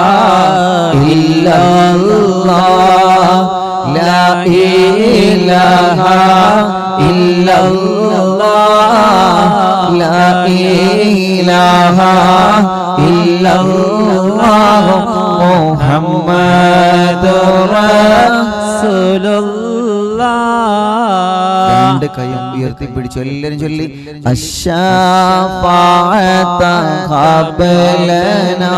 إلا الله لا إله إلا الله لا إله إلا الله محمد رسول الله കൈയും ഉയർത്തിപ്പിടിച്ചു എല്ലാവരും ചൊല്ലി അശ്ശാഫഅത ഖബലനാ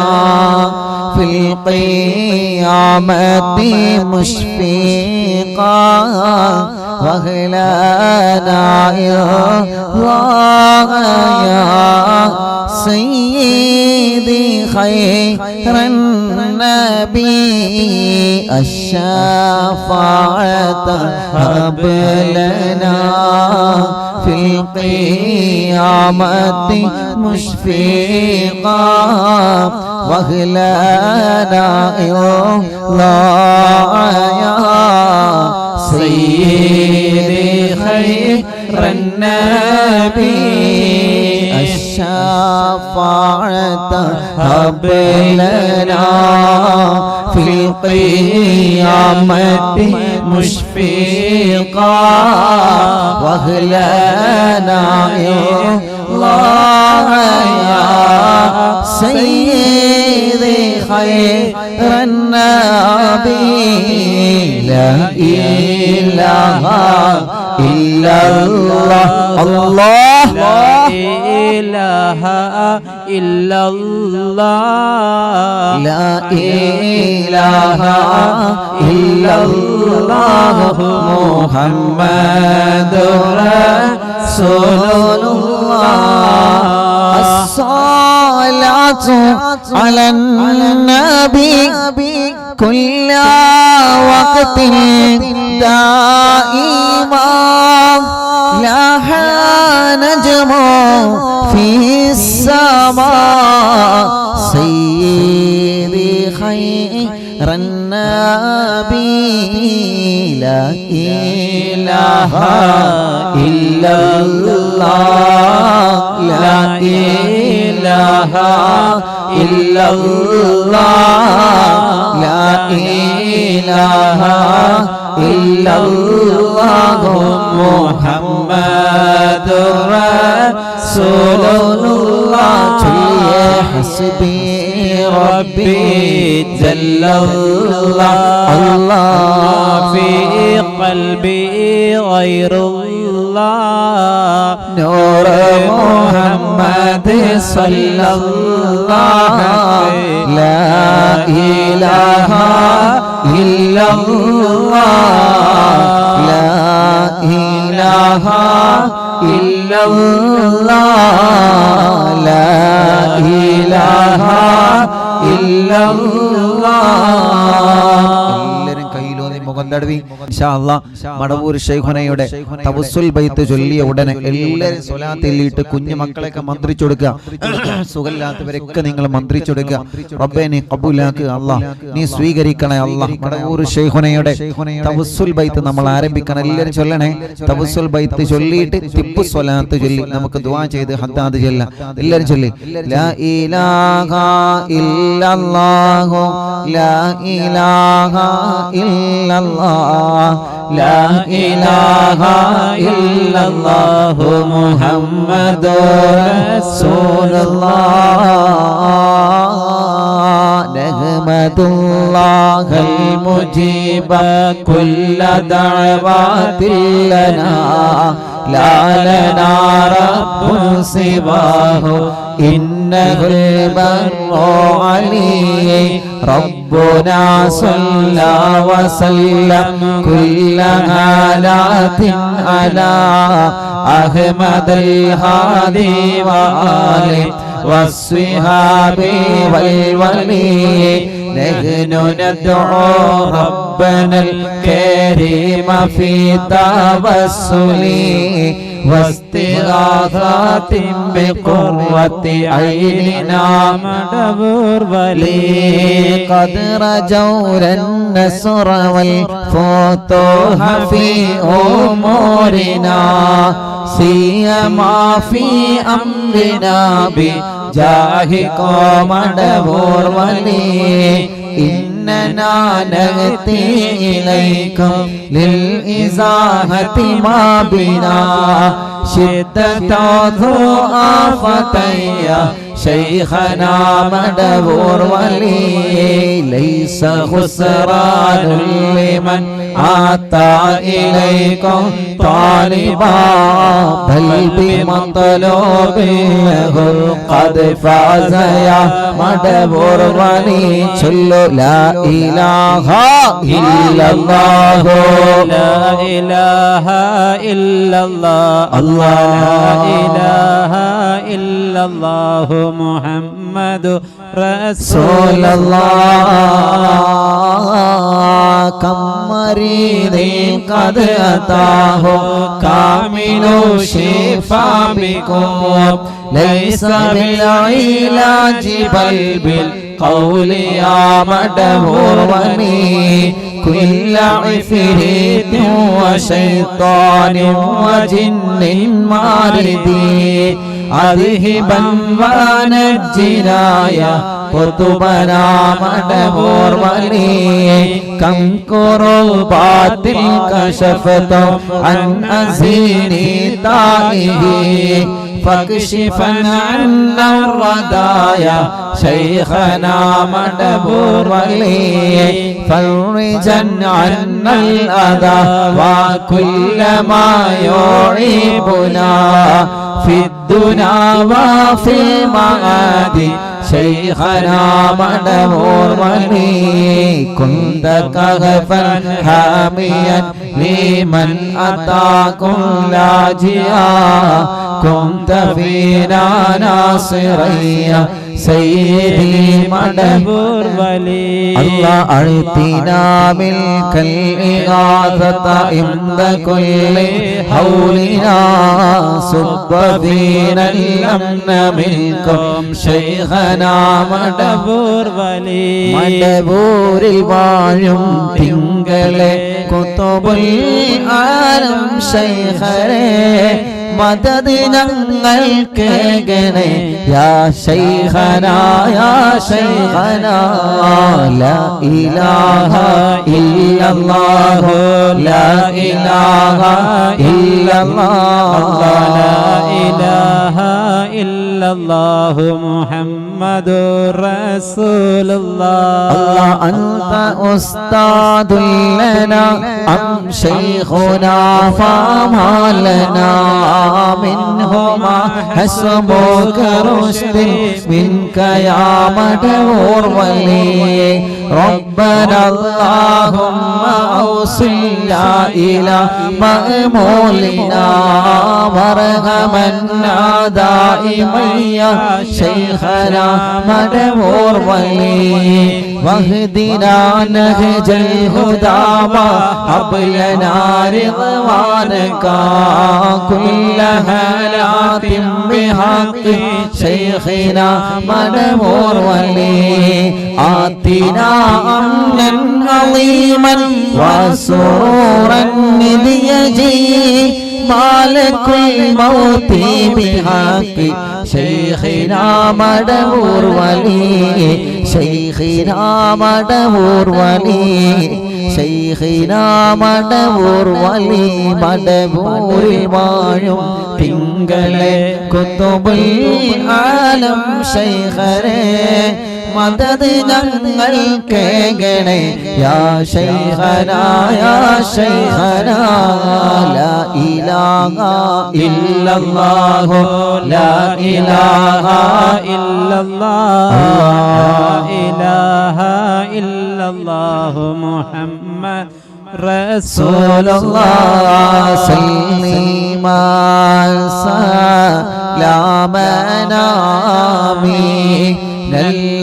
ഫിൽ ഖിയാമത്തി മുശ്ഫീഖാ വഹ്ലനാ യാ സയ്യിദി ഖൈറൻ നബി الشفاعة هب لنا في القيامة مشفقا واغلنا الله يا سيدي خير النبي الشفاعة هب لنا في القيامة مشفقا واغلنا الله يا سيدي خير النبي لا إله إلا الله الله لا إله إلا الله لا إله إلا الله محمد رسول الله الصلاة على النبي كل وقت دائما لاح نجم في السماء سيدي خير النبي لا إله إلا الله لا إله إلا الله لا إله إلا الله محمد رسول الله حسبي ربي جل الله في قلبي غير الله نور محمد صلى الله لا illallah, la ilaha illallah. എല്ലാവരും കയ്യിലൂന്നി മുഖം തടവി ഇൻഷാ അല്ലാഹ് മടവൂർ ശൈഖുനയുടെ തവസ്സുൽ ബൈത്ത് ചൊല്ലിയ ഉടനെ എല്ലാവരും സ്വലാത്തിലിട്ട് കുഞ്ഞു മക്കളെയൊക്കെ മന്ത്രിച്ചു കൊടുക്കുക. സുഖമില്ലാത്തവരൊക്കെ നിങ്ങൾ മന്ത്രിച്ചു കൊടുക്കുക. റബ്ബേ നീ ഖബൂലാക്ക് അല്ലാഹ്, നീ സ്വീകരിക്കണേ അല്ലാഹ്. മടവൂർ ശൈഖുനയുടെ തവസ്സുൽ ബൈത്ത് നമ്മൾ ആരംഭിക്കണം. എല്ലാവരും ചൊല്ലണേ. തവസ്സുൽ ബൈത്ത് ചൊല്ലിയിട്ട് തിപ്പു സ്വലാത്ത് ചൊല്ലി നമുക്ക് ദുആ ചെയ്ത് ഹദ്ദാദ് ചൊല്ലാം. എല്ലാവരും ചൊല്ലി ലാ ഇലാഹ ഇല്ലല്ലാഹു ലാ ഇലാഹ ഇല്ലല്ലാഹ് ലാ ഇലാഹ ഇല്ലല്ലാഹു മുഹമ്മദുർ റസൂലുള്ളാഹ് നഹ്മദുല്ലാഹൽ മുജീബ കുല്ല ദഅവാതിൽ ലനാ ലാ ലനാ റബ്ബുൻ സിവാഹു ഇന്നഹുൽ ബർറു അലീ റബ്ബുനാ സ്വല്ലാ വസല്ലം കുല്ല ഹാലാത്തിൻ അലാ അഹ്മദൽ ഹാദി വആലി വസ്വിഹാബി വൽ വലി നഹ്നു നദ്ഉ റബ്ബനൽ കരീമ ഫീ തവസ്സുലി واستغاثات بقرة عيننا മടവൂർ വലി قد رجونا النصر والفتوح في أمورنا سيما في أمرنا بجاهكم مدبور ولي إننا نأتي إليكم للإزاحة ما بنا شدة ضعفتي شيخنا مدبور ولي ليس خسران لمن أتى إليكم طالبا بل بمطلوبه قد فاز يا مدبور ولي صلوا لا إله إلا الله لا إله إلا الله الله لا إله إلا الله محمد رسول الله كم مريض قد أتاه كامل الشفاء بكم ليس بالعلاج بل بالقول يا مدبور ولي كل عفريت وشيطان وجن مارد أذهبا ونجنا يا قطبنا مدبور ولي كم كربات كشفت عن أزيني تائه فاكشفا عنا الردايا شيخنا مدبور ولي فرجا عنا الأذى وكل ما يعيبنا في الدنيا وفي المعاد شيخنا مدبور ولي كنت كهفا حاميا لمن أتاكم لاجئا كنت فينا ناصريا سيدي مدبور ولي الله أعطينا ملك الإغاثة عند كل حولنا صب فينا الأمن منكم شيخنا مدبور ولي മടവൂരിൽ വാഴും തിങ്കളെ കുതുബുൽ ആലം ശൈഖരേ മദദ് ഞങ്ങൾക്ക് ഗണേ യാ ശൈഖനാ യാ ശൈഖനാ ലാ ഇലാഹ ഇല്ലല്ലാഹു ലാ ഇലാഹ ഇല്ലല്ലാഹ് لا إله إلا الله محمد رسول الله الله أنت أستاذ لنا أم شيخنا فما لنا منهما حسبك رشد منك يا مدبور ولي ربنا اللهم أوصلنا إلى مأمولنا وارحمنا دائما يا شيخنا مدبور ولي واهدنا نهج الهدى وهب لنا رضوانك كل هالات بحق شيخنا مدبور ولي آتنا أمنا عظيما وسرورا إذ يجي مالك الموت بحق شيخنا مدبور ولي شيخنا مدبور ولي شيخنا مدبور ولي مدبور വാഴും തിങ്കളെ കുതുബുൽ ആലം ശൈഖരേ മദദ് ഞങ്ങൾ കേകണേ യാ ശൈഖനാ യാ ശൈഖനാ ലാ ഇലാഹ ഇല്ലല്ലാഹു ലാ ഇലാഹ ഇല്ലല്ലാഹ് ലാ ഇലാഹ ഇല്ലല്ലാഹു മുഹമ്മദ് റസൂലുള്ളാഹ് സല്ലീമാ സലാമനാ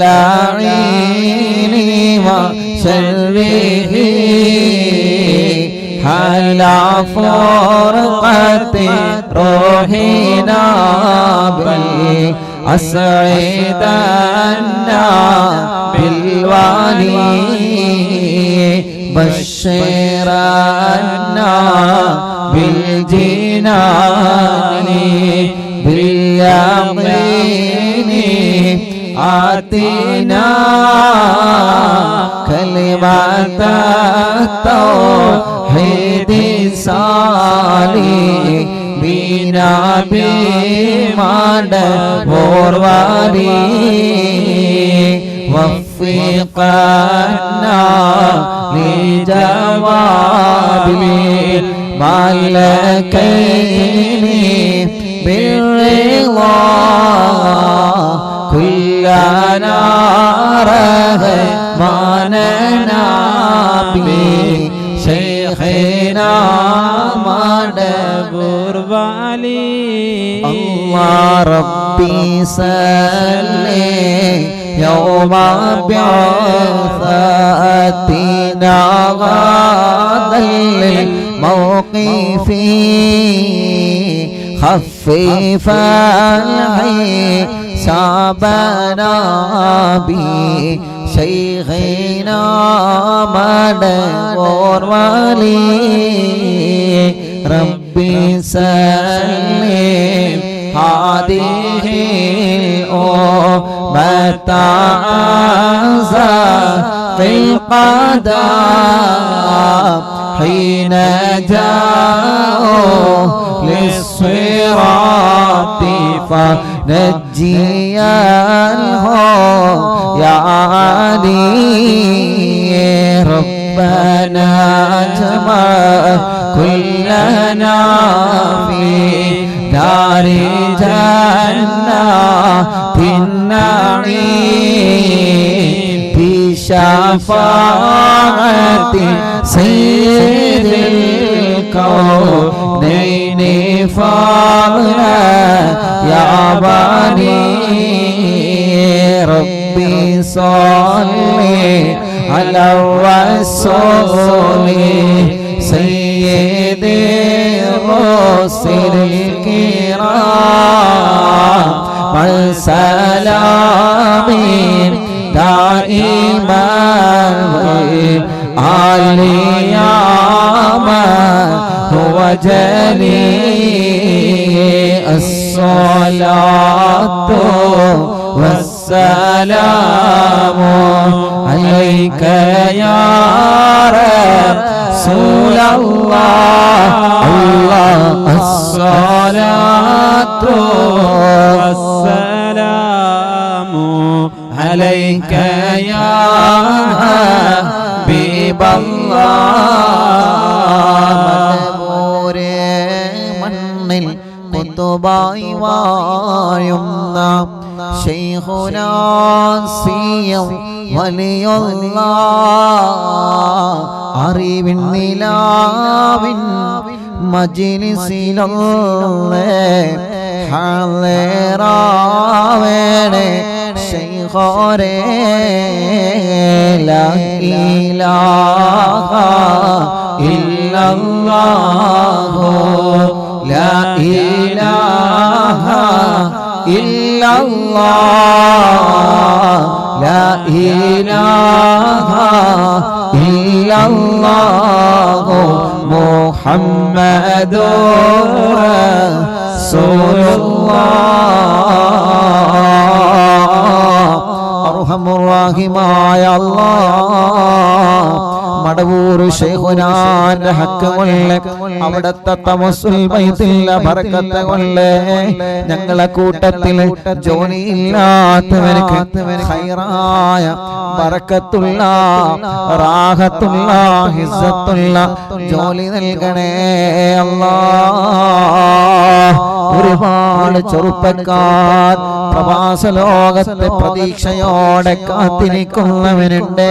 اللعين وشره على فرقة روحنا بالأسعدنا بالوالي بشرنا بالجنان باليقين آتنا كلمة التوحيد صالح بنا بمدبور ولي وفقنا لجواب الملكين بالرضا كلنا رحماننا بشيخنا مدبور ولي الله ربي صلي يوم بعثتنا غدا الموقف خفف حسابنا بشيخنا مدبور ولي ربي سلم هذه الأمة في القدم حين جاءوا للصراط فنجيانه يا علي ربنا اجمع كلنا في دار جنات النعيم بشفاعة سيد الكونين فاضلا يا بني ربي صلي على الرسول سيد الرسل الكرام والسلام دائما علي هو جلي الصلاة والسلام عليك يا رسول الله الله الصلاة والسلام عليك يا حبيب الله മണ്ണിൽ കുത്തുബായി വാഴുന്ന ശൈഖുനാ സിയം വലിയുള്ള അറിവിൻ നിലാവിൻ മജ്ലിസിലൊന്നേ ഹാളിറാവേണേ ശൈഖോരേ ലാ ഇലാഹ ഇല്ലല്ലാഹു ലാ ഇലാഹ ഇല്ലല്ലാഹ് ലാ ഇലാഹ ഇല്ലല്ലാഹു മുഹമ്മദുർ റസൂലുള്ളാഹ് അർഹമുർ റഹീമായ അല്ലാഹ് മടവൂർ ശൈഖുനാന്റെ ഹക്ക് കൊണ്ട് അവിടത്തെ തവസ്സുൽ ബൈത്തിലെ ബറക്കത്ത് കൊണ്ട് ഞങ്ങളെ കൂട്ടത്തിൽ ജോലിയില്ലാത്തവർക്ക് ഖൈറായ ബറക്കത്തുള്ള റാഹത്തുള്ള ഹിസ്സത്തുള്ള ജോലി നൽകണേ അല്ലാഹ്. ഒരുപാട് ചെറുപ്പക്കാർ പ്രവാസ ലോകത്തെ പ്രതീക്ഷയോടെ കാത്തിരിക്കുന്നവനുണ്ട്.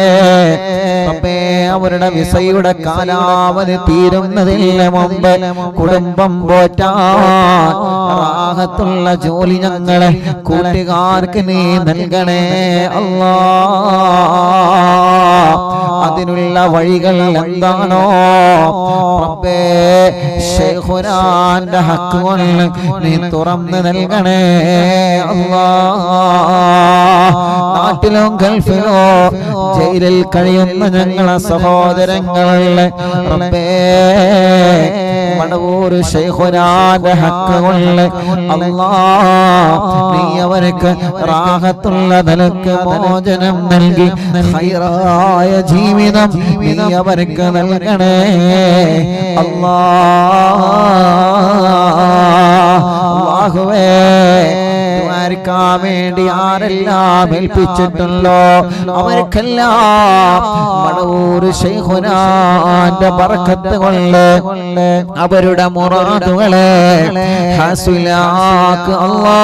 റബ്ബേ, അവരുടെ വിസയുടെ കാലാവധി തീരുന്നതിന് മുമ്പ് കുടുംബം പോറ്റാൻ റാഹത്തുള്ള ജോലി ഞങ്ങളെ കൂട്ടുകാർക്ക് നീ നൽകണേ അല്ലാഹ്. അതിനുള്ള വഴികൾ എന്താണോ റബ്ബേ, ശൈഖുനാന്റെ ഹക്ക് കൊണ്ട് നീ തുറന്ന് നൽകണേ അല്ലാഹ്. നാട്ടിലും ഗൾഫിലോ ജയിലിൽ കഴിയുന്ന ഞങ്ങളെ സഹോദരങ്ങളെ റബ്ബേ, മടവൂർ ശൈഖുനാന്റെ ഹക്ക് കൊണ്ട് അല്ലാഹ് നീ അവർക്ക് റാഹത്തുള്ള നിലക്ക് മോചനം നൽകി ഖൈറായ ജീവിതം നീ അവർക്ക് നൽകണേ അല്ലാഹുവേ. ദ്വാരക്കാൻ വേണ്ടി ആരെല്ലാം ഏൽപ്പിച്ചിട്ടുണ്ടോ അവർക്കെല്ലാം മടവൂർ ശൈഖുനാന്റെ ബറക്കത്ത് കൊണ്ട് അവരുടെ മുറാദുകളെ ഹാസിലാക്ക് അല്ലാഹ്.